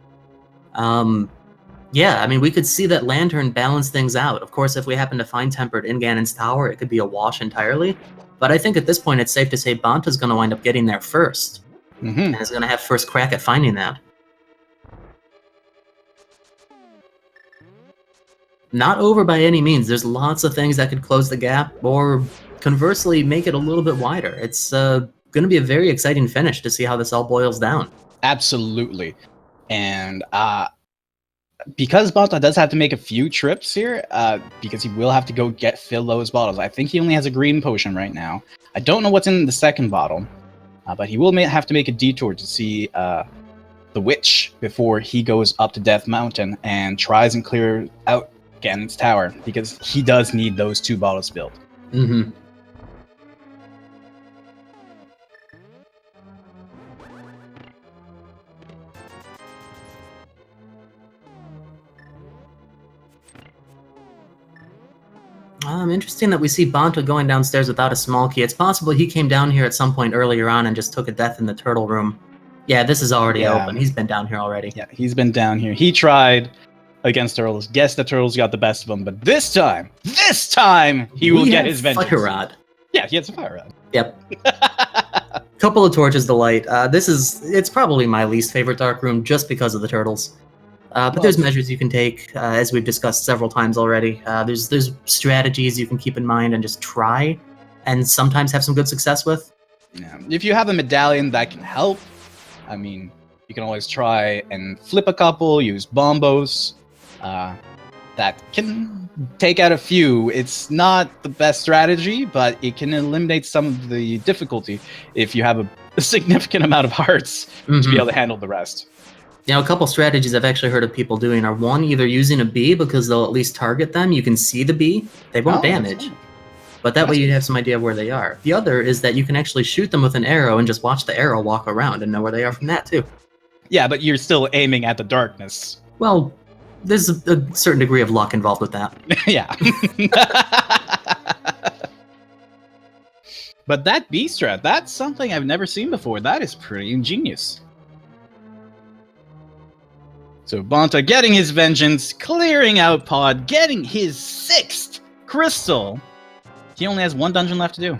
Yeah, I mean, we could see that Lantern balance things out. Of course, if we happen to find Tempered in Ganon's Tower, it could be a wash entirely. But I think at this point, it's safe to say Bonta's going to wind up getting there first. And is going to have first crack at finding that. Not over by any means. There's lots of things that could close the gap, or conversely, make it a little bit wider. It's going to be a very exciting finish to see how this all boils down. Absolutely. And because Bonta does have to make a few trips here, because he will have to go fill those bottles. I think he only has a green potion right now. I don't know what's in the second bottle, but he will have to make a detour to see the witch before he goes up to Death Mountain and tries and clear out Ganon's Tower, because he does need those 2 bottles filled. Interesting that we see Bonta going downstairs without a small key. It's possible he came down here at some point earlier on and just took a death in the turtle room. Yeah, this is already open. He's been down here already. Yeah, he's been down here. He tried against turtles. Guess the turtles got the best of him, but this time, he will get his vengeance. Fire rod. Yeah, he has a fire rod. Yep. Couple of torches to light. It's probably my least favorite dark room just because of the turtles. But there's measures you can take, as we've discussed several times already. There's strategies you can keep in mind and just try, and sometimes have some good success with. Yeah. If you have a medallion that can help, I mean, you can always try and flip a couple, use bombos. That can take out a few. It's not the best strategy, but it can eliminate some of the difficulty if you have a significant amount of hearts to be able to handle the rest. Now, a couple strategies I've actually heard of people doing are, one, either using a bee because they'll at least target them. You can see the bee. They won't damage, but that way you have some idea of where they are. The other is that you can actually shoot them with an arrow and just watch the arrow walk around and know where they are from that, too. Yeah, but you're still aiming at the darkness. Well, there's a certain degree of luck involved with that. Yeah. But that bee strat, that's something I've never seen before. That is pretty ingenious. So Bonta getting his vengeance, clearing out Pod, getting his 6th crystal. He only has 1 dungeon left to do.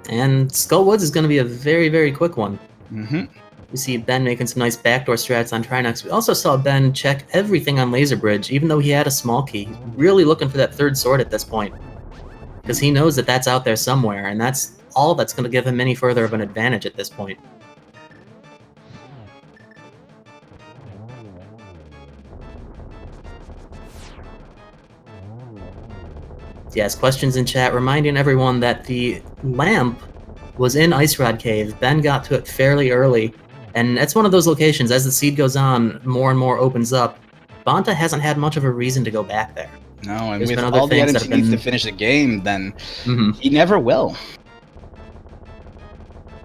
And Skull Woods is going to be a very, very quick one. Mm-hmm. We see Ben making some nice backdoor strats on Trinox. We also saw Ben check everything on Laser Bridge, even though he had a small key. He's really looking for that 3rd sword at this point, because he knows that that's out there somewhere, and that's all that's going to give him any further of an advantage at this point. Yes, questions in chat reminding everyone that the lamp was in Ice Rod Cave. Ben got to it fairly early, and it's one of those locations, as the seed goes on, more and more opens up. Bonta hasn't had much of a reason to go back there. No, and with all the items he needs to finish the game, then he never will.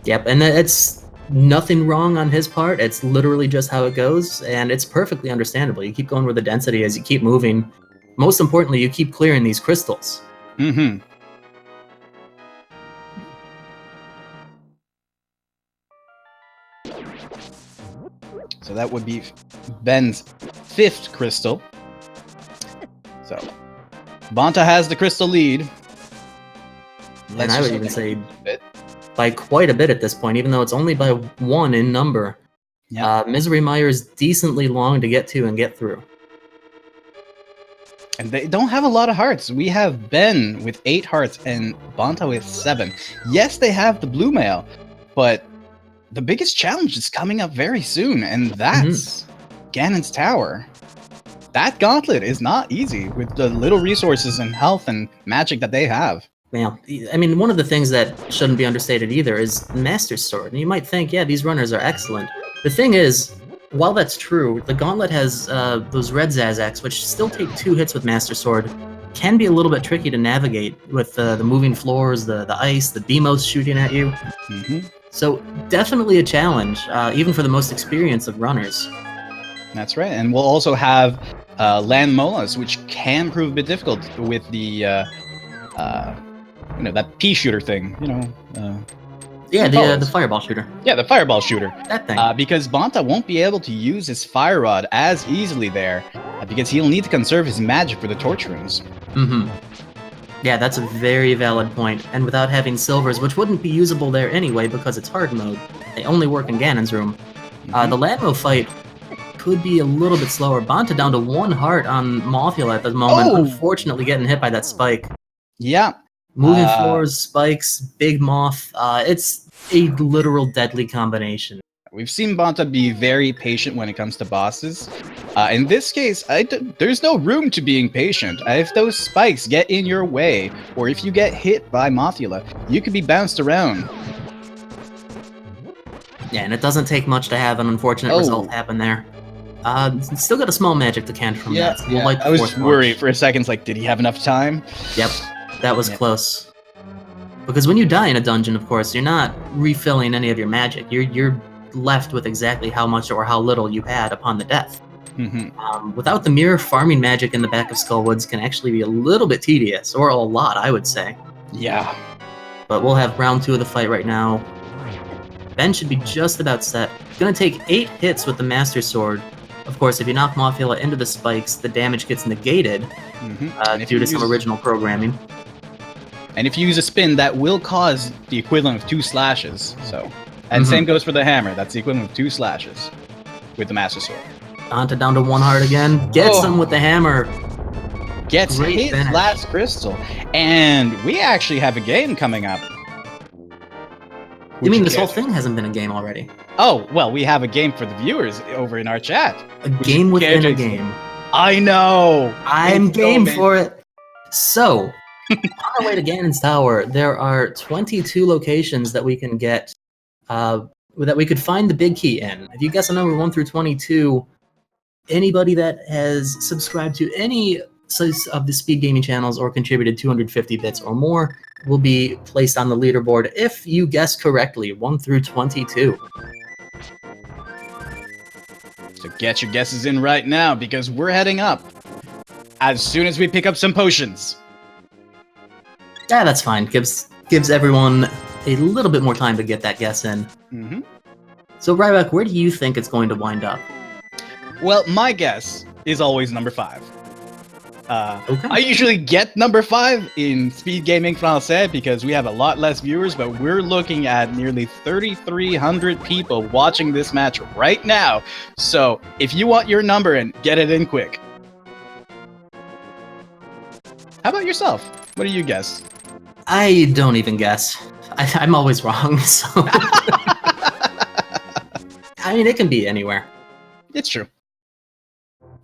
Yep, and it's nothing wrong on his part. It's literally just how it goes, and it's perfectly understandable. You keep going where the density is, you keep moving. Most importantly, you keep clearing these crystals. Mm-hmm. So that would be Ben's 5th crystal. So Bonta has the crystal lead. And I would even say by quite a bit at this point, even though it's only by 1 in number. Yeah. Misery Mire is decently long to get to and get through. And they don't have a lot of hearts. We have Ben with 8 hearts and Bonta with 7. Yes, they have the blue mail, but the biggest challenge is coming up very soon, and that's Ganon's Tower. That gauntlet is not easy with the little resources and health and magic that they have. Yeah, I mean, one of the things that shouldn't be understated either is Master's Sword. And you might think, yeah, these runners are excellent. The thing is, while that's true, the gauntlet has those red Zazacs, which still take 2 hits with Master Sword. Can be a little bit tricky to navigate with the moving floors, the ice, the Beamos shooting at you. So definitely a challenge, even for the most experienced of runners. That's right, and we'll also have land molas, which can prove a bit difficult with the that pea shooter thing. The fireball shooter. Yeah, the fireball shooter. That thing. Because Bonta won't be able to use his fire rod as easily there, because he'll need to conserve his magic for the torch runes. Yeah, that's a very valid point. And without having silvers, which wouldn't be usable there anyway because it's hard mode, they only work in Ganon's room. The Ladmo fight could be a little bit slower. Bonta down to 1 heart on Mothula at the moment, unfortunately getting hit by that spike. Yeah. Moving floors, spikes, big moth. It's a literal deadly combination. We've seen Bonta be very patient when it comes to bosses. In this case, there's no room to being patient. If those spikes get in your way, or if you get hit by Mothula, you could be bounced around. Yeah, and it doesn't take much to have an unfortunate result happen there. Still got a small magic to can from that. So we'll light the I was worried for a second, like, did he have enough time? Yep. That was close. Because when you die in a dungeon, of course, you're not refilling any of your magic. You're left with exactly how much or how little you had upon the death. Without the mirror, farming magic in the back of Skullwoods can actually be a little bit tedious, or a lot, I would say. Yeah. But we'll have round 2 of the fight right now. Ben should be just about set. Gonna take 8 hits with the Master Sword. Of course, if you knock Mothula into the spikes, the damage gets negated due to some original programming. And if you use a spin, that will cause the equivalent of 2 slashes. So, and same goes for the hammer. That's the equivalent of 2 slashes with the Master Sword. Bonta down to 1 heart again. Gets him with the hammer. Gets his last crystal. And we actually have a game coming up. You mean this whole thing hasn't been a game already? Oh, well, we have a game for the viewers over in our chat. A game within a game. I know! I'm game for it. So, on our way to Ganon's Tower, there are 22 locations that we can get, that we could find the big key in. If you guess a number 1 through 22, anybody that has subscribed to any of the speed gaming channels or contributed 250 bits or more will be placed on the leaderboard if you guess correctly, 1 through 22. So get your guesses in right now, because we're heading up as soon as we pick up some potions. Yeah, that's fine. Gives everyone a little bit more time to get that guess in. So Ryback, where do you think it's going to wind up? Well, my guess is always number 5. Okay. I usually get number 5 in Speed Gaming Francais because we have a lot less viewers, but we're looking at nearly 3,300 people watching this match right now. So if you want your number in, get it in quick. How about yourself? What do you guess? I don't even guess. I'm always wrong, so... I mean, it can be anywhere. It's true.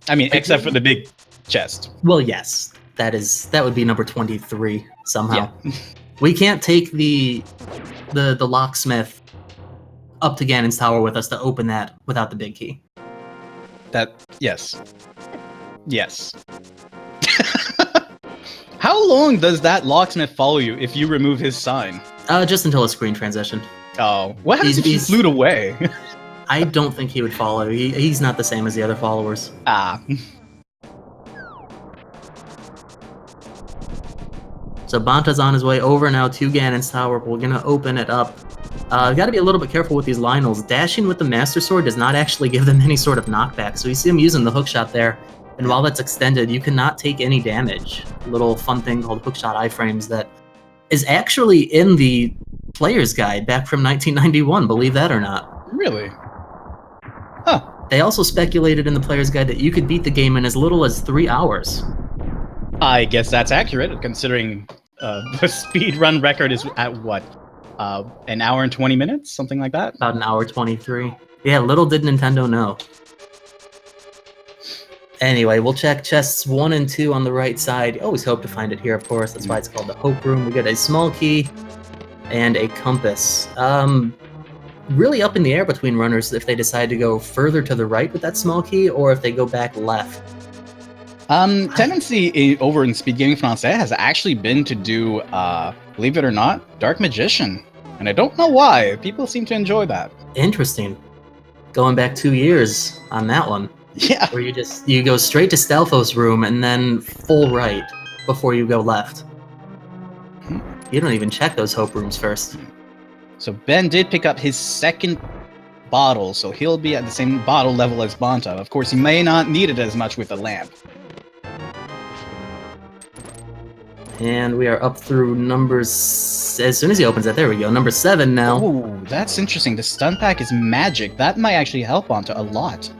I mean, except for the big chest. Well, yes. That would be number 23 somehow. Yeah. We can't take the locksmith up to Ganon's Tower with us to open that without the big key. Yes. Yes. How long does that locksmith follow you if you remove his sign? Just until a screen transition. Oh, what happens if he flew away? I don't think he would follow. He's not the same as the other followers. Ah. So Bonta's on his way over now to Ganon's Tower. We're gonna open it up. Gotta be a little bit careful with these Lionels. Dashing with the Master Sword does not actually give them any sort of knockback. So you see him using the hookshot there. And while that's extended, you cannot take any damage. A little fun thing called hookshot iframes that is actually in the player's guide back from 1991, believe that or not. Really? Huh. They also speculated in the player's guide that you could beat the game in as little as 3 hours. I guess that's accurate, considering the speed run record is at what? An hour and 20 minutes? Something like that? About an hour 23. Yeah, little did Nintendo know. Anyway, we'll check chests 1 and 2 on the right side. You always hope to find it here, of course. That's why it's called the Hope Room. We get a small key and a compass. Really up in the air between runners if they decide to go further to the right with that small key or if they go back left. Tendency over in Speed Gaming Francais has actually been to do, believe it or not, Dark Magician. And I don't know why. People seem to enjoy that. Interesting. Going back 2 years on that one. Yeah. Where you go straight to Stalfos' room and then full right before you go left. You don't even check those hope rooms first. So Ben did pick up his second bottle, so he'll be at the same bottle level as Bonta. Of course, he may not need it as much with the lamp. And we are up through numbers... As soon as he opens it, there we go. Number 7 now. Oh, that's interesting. The stun pack is magic. That might actually help Bonta a lot.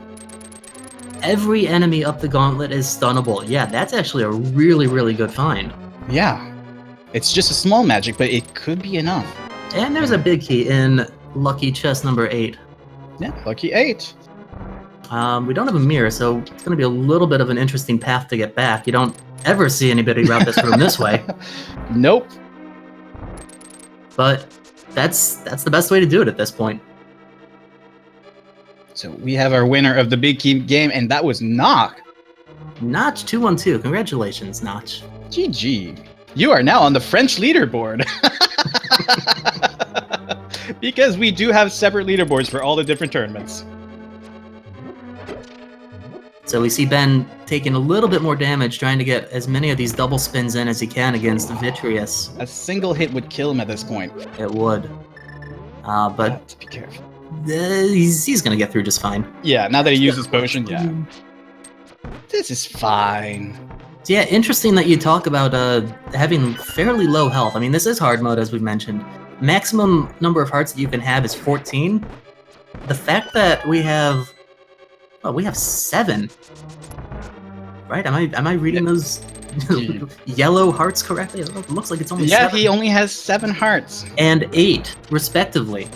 Every enemy up the gauntlet is stunnable. Yeah, that's actually a really, really good find. Yeah. It's just a small magic, but it could be enough. And there's a big key in lucky chest number 8. Yeah, lucky 8. We don't have a mirror, so it's going to be a little bit of an interesting path to get back. You don't ever see anybody route this room this way. Nope. But that's the best way to do it at this point. So we have our winner of the big key game, and that was Knock. Notch212. Congratulations, Notch. GG. You are now on the French leaderboard. Because we do have separate leaderboards for all the different tournaments. So we see Ben taking a little bit more damage, trying to get as many of these double spins in as he can against Vitreous. A single hit would kill him at this point. It would. But Have to be careful. he's going to get through just fine. Yeah, now that he uses potion, yeah. This is fine. Yeah, interesting that you talk about having fairly low health. I mean, this is hard mode, as we mentioned. Maximum number of hearts that you can have is 14. The fact that we have 7. Right? Am I reading those yellow hearts correctly? It looks like it's only 7. Yeah, he only has 7 hearts. And 8, respectively.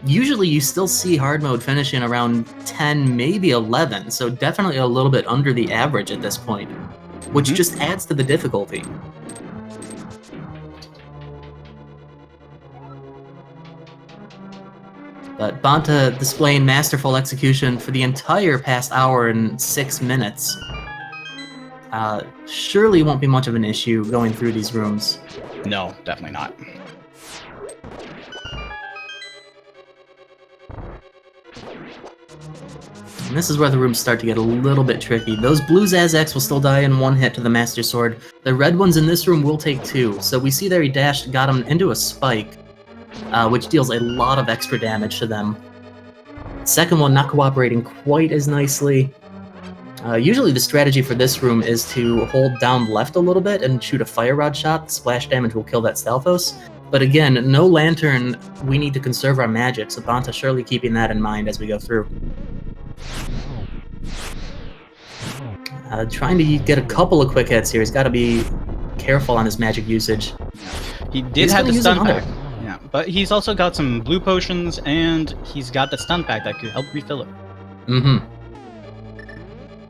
Usually you still see hard mode finishing around 10, maybe 11, so definitely a little bit under the average at this point, which just adds to the difficulty. But Bonta displaying masterful execution for the entire past hour and 6 minutes. Surely won't be much of an issue going through these rooms. No, definitely not. And this is where the rooms start to get a little bit tricky. Those blue Zazacs will still die in 1 hit to the Master Sword. The red ones in this room will take 2. So we see there he dashed, got him into a spike, which deals a lot of extra damage to them. Second one not cooperating quite as nicely. Usually the strategy for this room is to hold down left a little bit and shoot a fire rod shot. The splash damage will kill that Stalfos. But again, no lantern, we need to conserve our magic, so Bonta surely keeping that in mind as we go through. Trying to get a couple of quick hits here. He's got to be careful on his magic usage. He did have the stun pack. Yeah, but he's also got some blue potions, and he's got the stun pack that could help refill it.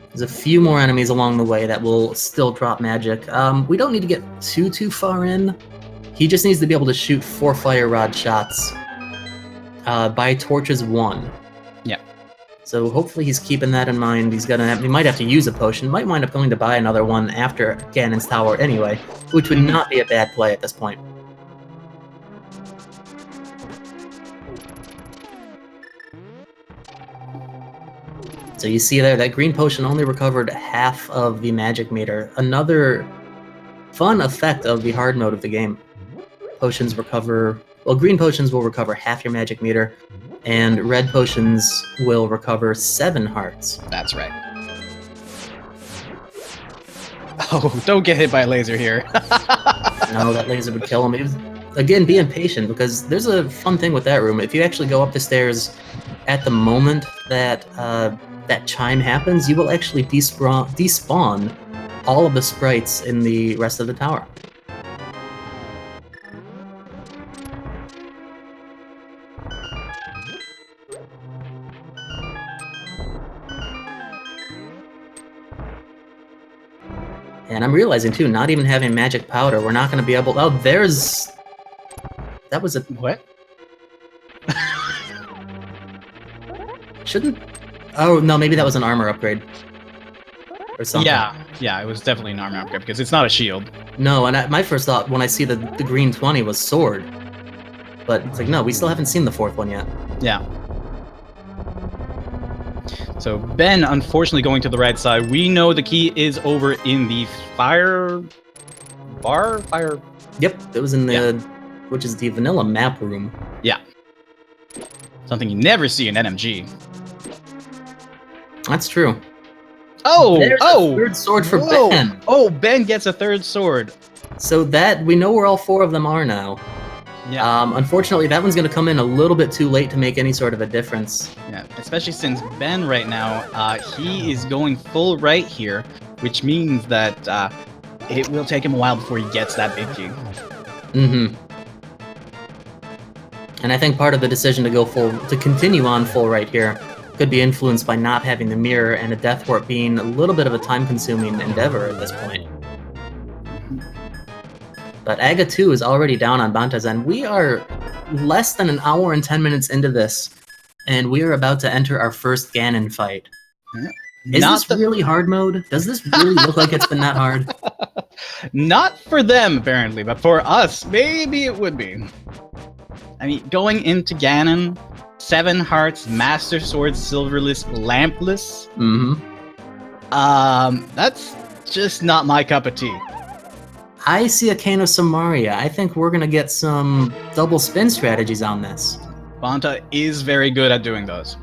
There's a few more enemies along the way that will still drop magic. We don't need to get too far in. He just needs to be able to shoot 4 fire rod shots by torches 1. Yeah. So hopefully he's keeping that in mind. He might have to use a potion. Might wind up going to buy another one after Ganon's Tower anyway, which would not be a bad play at this point. So you see there, that green potion only recovered half of the magic meter. Another fun effect of the hard mode of the game. Potions recover... Well, green potions will recover half your magic meter, and red potions will recover 7 hearts. That's right. Oh, don't get hit by a laser here. No, that laser would kill him. Again, be impatient, because there's a fun thing with that room. If you actually go up the stairs at the moment that that chime happens, you will actually despawn all of the sprites in the rest of the tower. And I'm realizing, too, not even having magic powder, we're not going to be able... Oh, there's... That was a... What? Shouldn't... Oh, no, maybe that was an armor upgrade. Or something. Yeah, it was definitely an armor upgrade, because it's not a shield. No, and my first thought when I see the green 20 was sword. But it's like, no, we still haven't seen the 4th one yet. Yeah. So Ben, unfortunately, going to the right side. We know the key is over in the fire bar? Fire... Yep, it was in the... Which is the vanilla map room. Yeah. Something you never see in NMG. That's true. Oh! There's a 3rd sword for Ben! Oh, Ben gets a 3rd sword. So that... We know where all 4 of them are now. Yeah. Unfortunately, that one's going to come in a little bit too late to make any sort of a difference. Yeah, especially since Ben right now, he is going full right here, which means that it will take him a while before he gets that big key. And I think part of the decision to continue on full right here could be influenced by not having the mirror and a death warp being a little bit of a time-consuming endeavor at this point. But Aga 2 is already down on Bonta's end. We are less than an hour and 10 minutes into this, and we are about to enter our first Ganon fight. Is this really hard mode? Does this really look like it's been that hard? Not for them, apparently, but for us, maybe it would be. I mean, going into Ganon, 7 hearts, Master Sword, Silverless, Lampless. Mm-hmm. That's just not my cup of tea. I see a Cane of Samaria. I think we're gonna get some double spin strategies on this. Bonta is very good at doing those.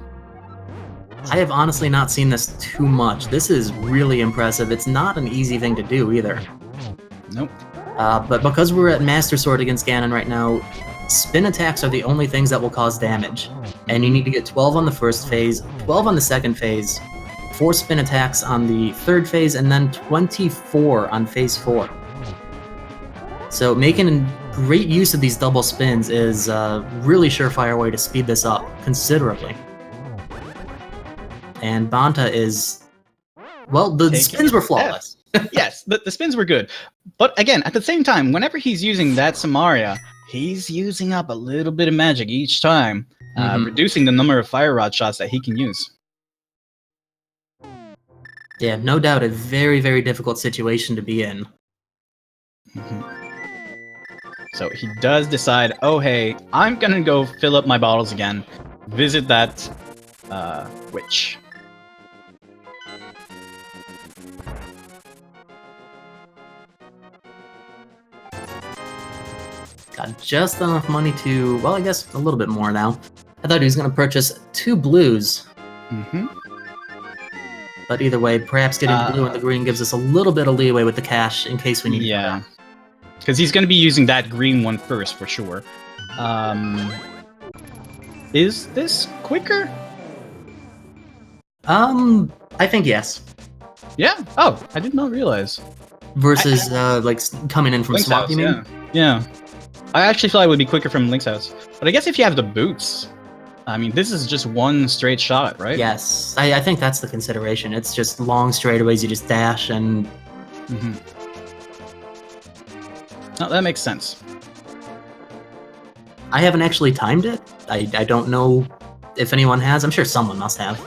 I have honestly not seen this too much. This is really impressive. It's not an easy thing to do either. Nope. But because we're at Master Sword against Ganon right now, spin attacks are the only things that will cause damage. And you need to get 12 on the first phase, 12 on the second phase, 4 spin attacks on the third phase, and then 24 on phase 4. So making great use of these double spins is a really surefire way to speed this up considerably. And Bonta is... well, the spins were flawless. Yes, the spins were good. But again, at the same time, whenever he's using that Samaria, he's using up a little bit of magic each time, reducing the number of fire rod shots that he can use. Yeah, no doubt a very, very difficult situation to be in. So he does decide, oh hey, I'm gonna go fill up my bottles again, visit that witch. Got just enough money to, well, I guess a little bit more now. I thought he was going to purchase 2 blues. But either way, perhaps getting the blue and the green gives us a little bit of leeway with the cash in case we need Yeah. Because he's going to be using that green one first, for sure. Is this quicker? I think yes. Yeah. Oh, I did not realize. Versus, like, coming in from Link's swap, house, you mean? Yeah. I actually thought it would be quicker from Link's house. But I guess if you have the boots, I mean, this is just one straight shot, right? Yes. I think that's the consideration. It's just long straightaways, you just dash and... Oh, that makes sense. I haven't actually timed it. I don't know if anyone has. I'm sure someone must have.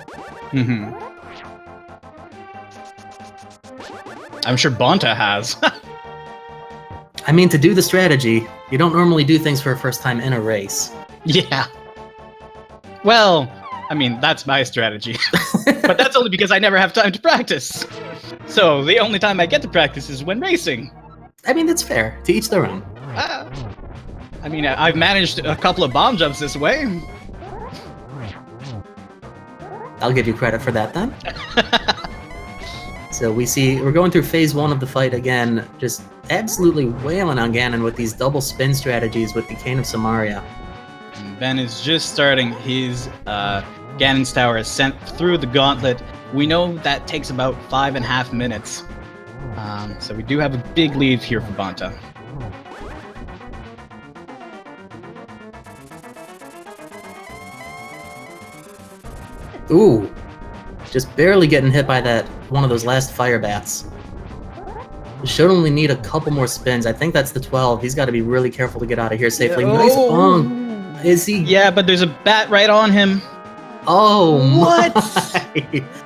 I'm sure Bonta has. I mean, to do the strategy, you don't normally do things for a first time in a race. Yeah. Well, I mean, that's my strategy. But that's only because I never have time to practice. So the only time I get to practice is when racing. I mean, that's fair. To each their own. I mean, I've managed a couple of bomb jumps this way. I'll give you credit for that then. So we're going through phase 1 of the fight again, just absolutely wailing on Ganon with these double spin strategies with the Cane of Samaria. And Ben is just starting his Ganon's Tower ascent through the gauntlet. We know that takes about 5.5 minutes. So we do have a big lead here for Bonta. Ooh, just barely getting hit by that one of those last fire bats. Should only need a couple more spins. I think that's the 12. He's got to be really careful to get out of here safely. Nice bong. Is he? Yeah, but there's a bat right on him. Oh, what?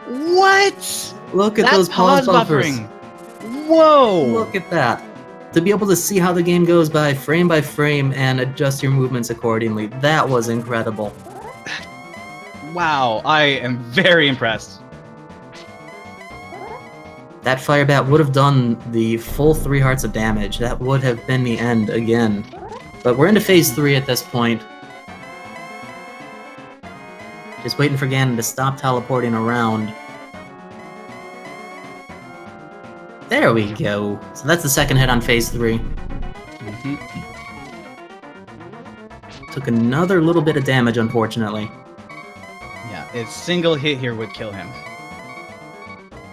What? Look at That's those pause buffers. buffering. Whoa! Look at that. To be able to see how the game goes by frame and adjust your movements accordingly, that was incredible. Wow, I am very impressed. That fire bat would have done the full 3 hearts of damage. That would have been the end again. But we're into phase 3 at this point. Just waiting for Ganon to stop teleporting around. There we go. So that's the second hit on phase 3. Took another little bit of damage, unfortunately. Yeah, a single hit here would kill him.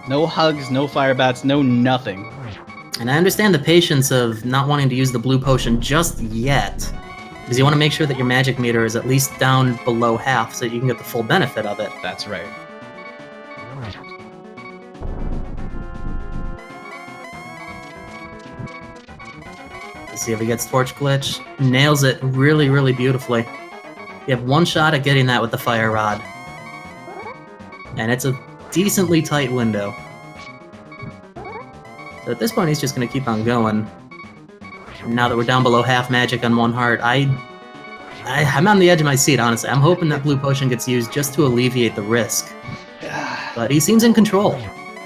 No hugs, no fire bats, no nothing. And I understand the patience of not wanting to use the blue potion just yet, because you want to make sure that your magic meter is at least down below half so you can get the full benefit of it. That's right. Let's see if he gets Torch Glitch. Nails it really, really beautifully. You have one shot at getting that with the Fire Rod. And it's a decently tight window. So at this point, he's just going to keep on going. Now that we're down below half magic on 1 heart, I I'm on the edge of my seat, honestly. I'm hoping that blue potion gets used just to alleviate the risk. But he seems in control.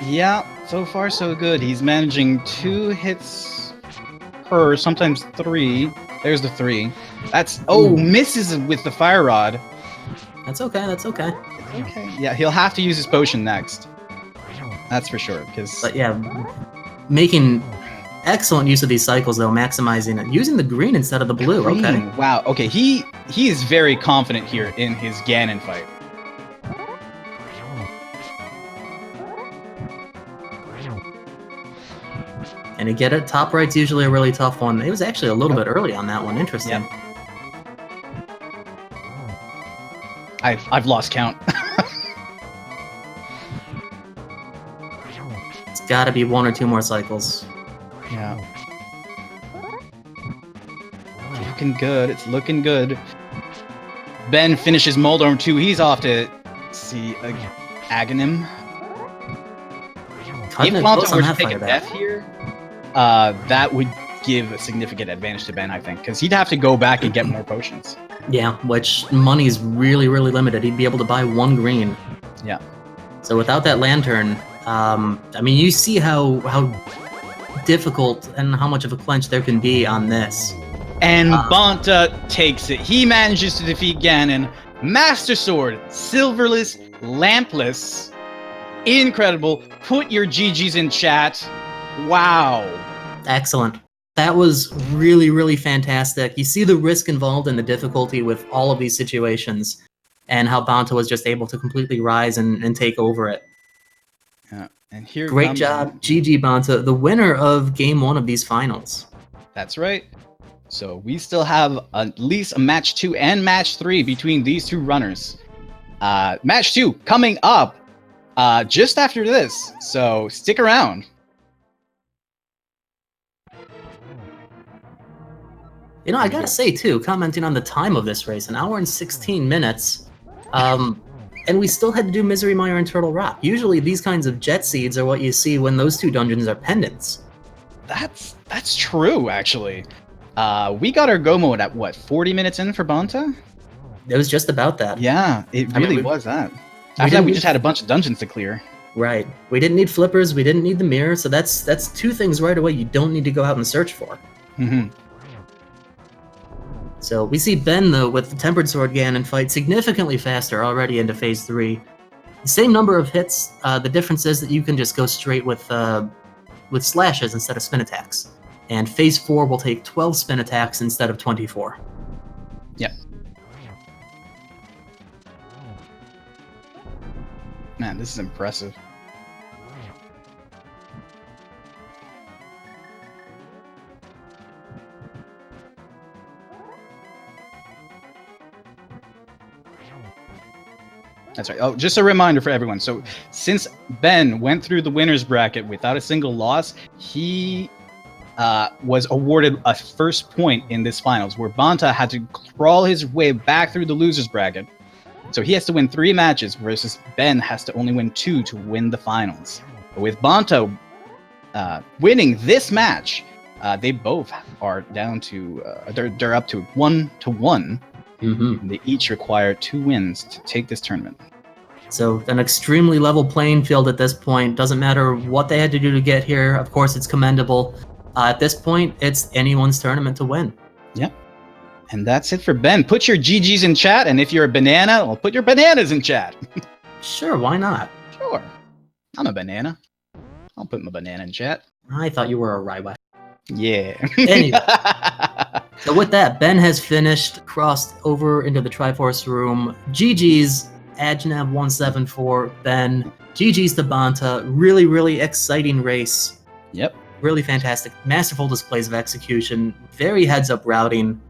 Yeah, so far so good. He's managing 2 hits per, sometimes 3. There's the 3. That's misses with the fire rod. That's okay. That's okay. Okay. Yeah, he'll have to use his potion next. That's for sure. But yeah, making excellent use of these cycles though, maximizing it, using the green instead of the blue. Green. Okay. Wow. Okay. He is very confident here in his Ganon fight. And to get it, top right's usually a really tough one. It was actually a little bit early on that one. Interesting. Yep. I've lost count. It's got to be 1 or 2 more cycles. Yeah. Looking good. It's looking good. Ben finishes Moldorm 2. He's off to see Aghanim. If Bonta were to take a death here, that would give a significant advantage to Ben, I think, because he'd have to go back and get more potions. Yeah, which money's really, really limited. He'd be able to buy 1 green. Yeah. So without that lantern, I mean, you see how difficult and how much of a clinch there can be on this. And Bonta takes it. He manages to defeat Ganon. Master Sword, silverless, lampless. Incredible. Put your GGs in chat. Wow. Excellent. That was really, really fantastic. You see the risk involved and the difficulty with all of these situations, and how Bonta was just able to completely rise and take over it. Yeah, and here Great job, GG Bonta, the winner of Game 1 of these finals. That's right. So we still have at least a match 2 and match 3 between these 2 runners. Match 2 coming up just after this, so stick around. You know, I gotta say too, commenting on the time of this race, 1 hour and 16 minutes, and we still had to do Misery Mire and Turtle Rock. Usually these kinds of jet seeds are what you see when those 2 dungeons are pendants. That's true, actually. We got our go mode at what, 40 minutes in for Bonta? It was just about that. Yeah, it really was that. After that, we just had a bunch of dungeons to clear. Right. We didn't need flippers, we didn't need the mirror, so that's 2 things right away you don't need to go out and search for. Mm-hmm. So we see Ben, though, with the Tempered Sword Ganon fight significantly faster already into Phase 3. The same number of hits, the difference is that you can just go straight with slashes instead of spin attacks. And Phase 4 will take 12 spin attacks instead of 24. Yep. Man, this is impressive. That's right. Oh, just a reminder for everyone. So since Ben went through the winner's bracket without a single loss, he was awarded a first point in this finals, where Bonta had to crawl his way back through the loser's bracket. So he has to win 3 matches, versus Ben has to only win 2 to win the finals. But with Bonta winning this match, they both are down to they're up to 1-1. Mm-hmm. They each require 2 wins to take this tournament. So an extremely level playing field at this point. Doesn't matter what they had to do to get here. Of course, it's commendable. At this point, it's anyone's tournament to win. Yep. And that's it for Ben. Put your GGs in chat, and if you're a banana, well, put your bananas in chat. Sure, why not? Sure. I'm a banana. I'll put my banana in chat. I thought you were a Raiwa. Yeah. Anyway. So with that, Ben has finished, crossed over into the Triforce room. GG's, ajneb174, Ben. GG's to Bonta. Really, really exciting race. Yep. Really fantastic. Masterful displays of execution. Very heads-up routing.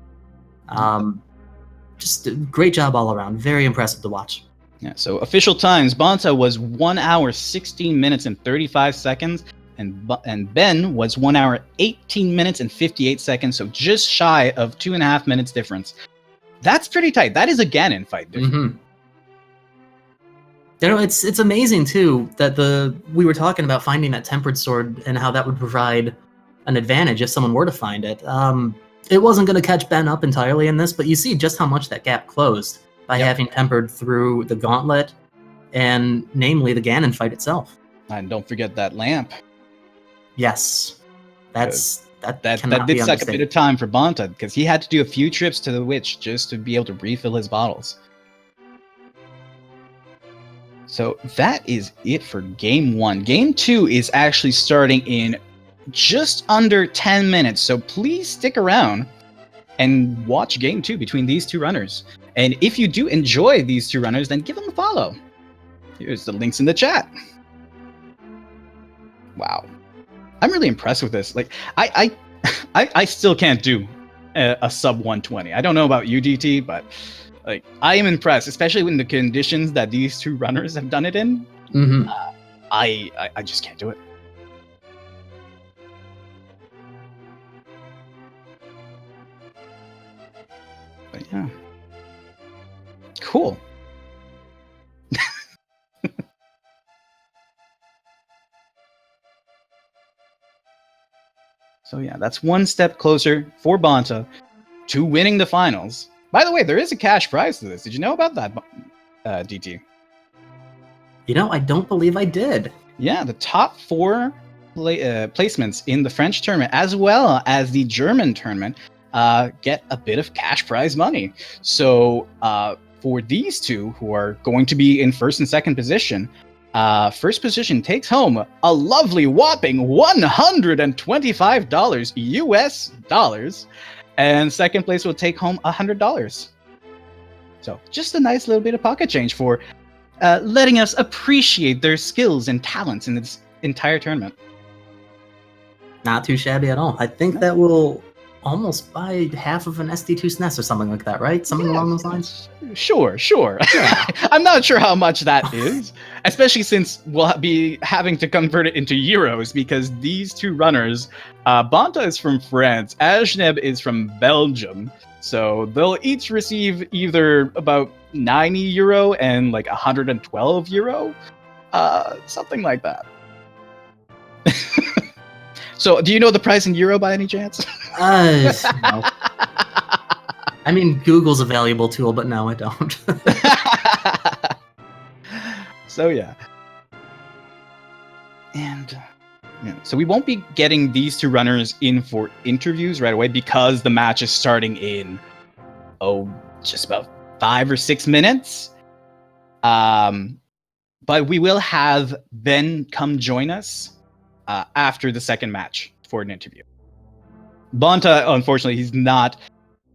Just a great job all around. Very impressive to watch. Yeah, so official times, Bonta was 1 hour, 16 minutes, and 35 seconds. And Ben was 1 hour, 18 minutes, and 58 seconds, so just shy of 2.5 minutes difference. That's pretty tight. That is a Ganon fight. Mm-hmm. You know, it's amazing, too, that we were talking about finding that Tempered Sword and how that would provide an advantage if someone were to find it. It wasn't going to catch Ben up entirely in this, but you see just how much that gap closed by having tempered through the gauntlet, and namely the Ganon fight itself. And don't forget that lamp. Yes, that did suck a bit of time for Bonta, because he had to do a few trips to the witch just to be able to refill his bottles. So that is it for game 1. Game 2 is actually starting in just under 10 minutes, so please stick around and watch game 2 between these two runners. And if you do enjoy these two runners, then give them a follow. Here's the links in the chat. Wow. I'm really impressed with this. Like, I still can't do a sub 120. I don't know about UDT, but like, I am impressed, especially in the conditions that these two runners have done it in. Mm-hmm. I just can't do it. But yeah. Cool. So yeah, that's one step closer for Bonta to winning the finals. By the way, there is a cash prize to this. Did you know about that, DT? You know, I don't believe I did. Yeah, the top 4 placements in the French tournament, as well as the German tournament, get a bit of cash prize money. So for these two who are going to be in first and second position, first position takes home a lovely whopping $125 US dollars, and second place will take home $100. So just a nice little bit of pocket change for letting us appreciate their skills and talents in this entire tournament. Not too shabby at all. I think that will almost buy half of an SD2 SNES or something like that, right? Something along those lines? Sure. Yeah. I'm not sure how much that is, especially since we'll be having to convert it into euros, because these two runners, Bonta is from France, Ajneb is from Belgium, so they'll each receive either about 90 euro and like 112 euro, something like that. So, do you know the price in euro by any chance? No. I mean, Google's a valuable tool, but no, I don't. So, yeah. And so we won't be getting these two runners in for interviews right away, because the match is starting in, just about 5 or 6 minutes. But we will have Ben come join us after the second match for an interview. Bonta, unfortunately, he's not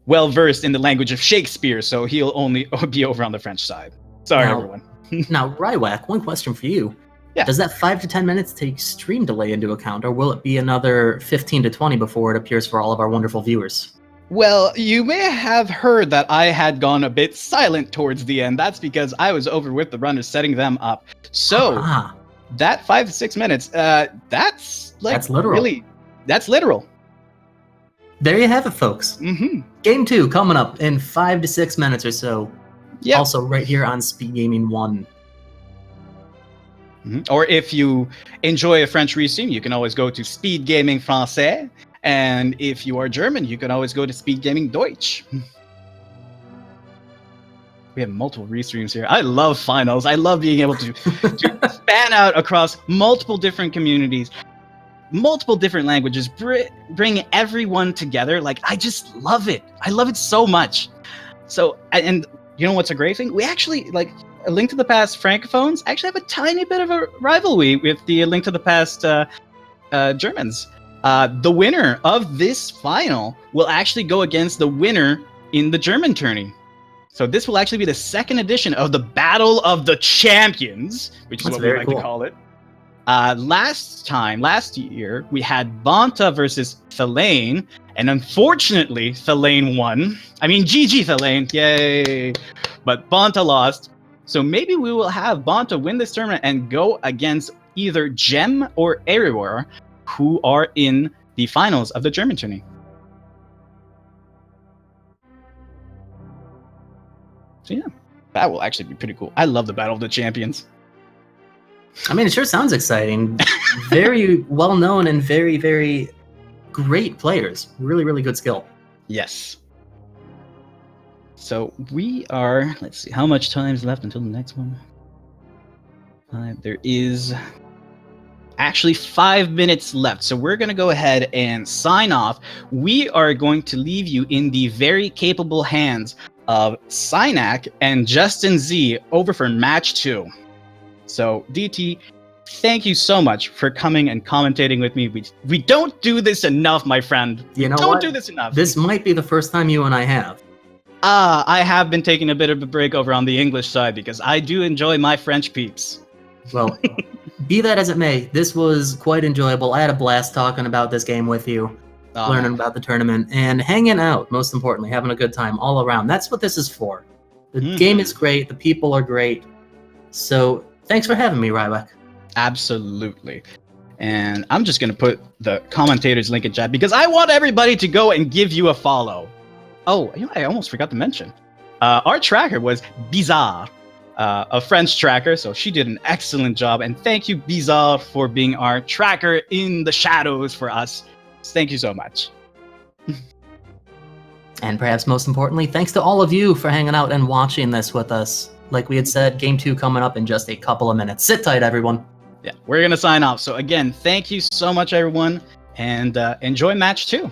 well versed in the language of Shakespeare, so he'll only be over on the French side. Sorry, everyone. Now, Rywak, one question for you. Yeah. Does that 5 to 10 minutes take stream delay into account, or will it be another 15 to 20 before it appears for all of our wonderful viewers? Well, you may have heard that I had gone a bit silent towards the end. That's because I was over with the runners setting them up. So that 5 to 6 minutes, that's literal. Really, that's literal. There you have it, folks. Mm-hmm. Game 2 coming up in 5 to 6 minutes or so. Yep. Also right here on Speed Gaming 1. Mm-hmm. Or if you enjoy a French restream, you can always go to Speed Gaming Francais. And if you are German, you can always go to Speed Gaming Deutsch. We have multiple restreams here. I love finals. I love being able to span out across multiple different communities, multiple different languages, bring everyone together. Like, I just love it. I love it so much. So, and you know what's a great thing? We actually, like, A Link to the Past Francophones actually have a tiny bit of a rivalry with the A Link to the Past Germans. The winner of this final will actually go against the winner in the German tourney. So this will actually be the second edition of the Battle of the Champions, which is what we like to call it. Last year, we had Bonta versus Thelaine, and unfortunately, Thelaine won. I mean, GG Thelaine, yay! But Bonta lost. So maybe we will have Bonta win this tournament and go against either Gem or Eriwar, who are in the finals of the German tourney. So yeah, that will actually be pretty cool. I love the Battle of the Champions. I mean, it sure sounds exciting. Very well known and very, very great players. Really, really good skill. Yes. So we are, let's see, how much time is left until the next one? There is actually 5 minutes left. So we're going to go ahead and sign off. We are going to leave you in the very capable hands of Synac and Justin Z over for match 2. So DT, thank you so much for coming and commentating with me. We don't do this enough, my friend. You know don't what? do this enough. This might be the first time you and I have. I have been taking a bit of a break over on the English side because I do enjoy my French peeps. Well, be that as it may, this was quite enjoyable. I had a blast talking about this game with you, learning about the tournament, and hanging out, most importantly, having a good time all around. That's what this is for. The game is great. The people are great. So thanks for having me, Ryback. Absolutely. And I'm just going to put the commentators link in chat because I want everybody to go and give you a follow. Oh, I almost forgot to mention. Our tracker was Bizarre, a French tracker, so she did an excellent job. And thank you, Bizarre, for being our tracker in the shadows for us. Thank you so much. And perhaps most importantly, thanks to all of you for hanging out and watching this with us. Like we had said, Game 2 coming up in just a couple of minutes. Sit tight, everyone. Yeah, we're going to sign off. So again, thank you so much, everyone, and enjoy match 2.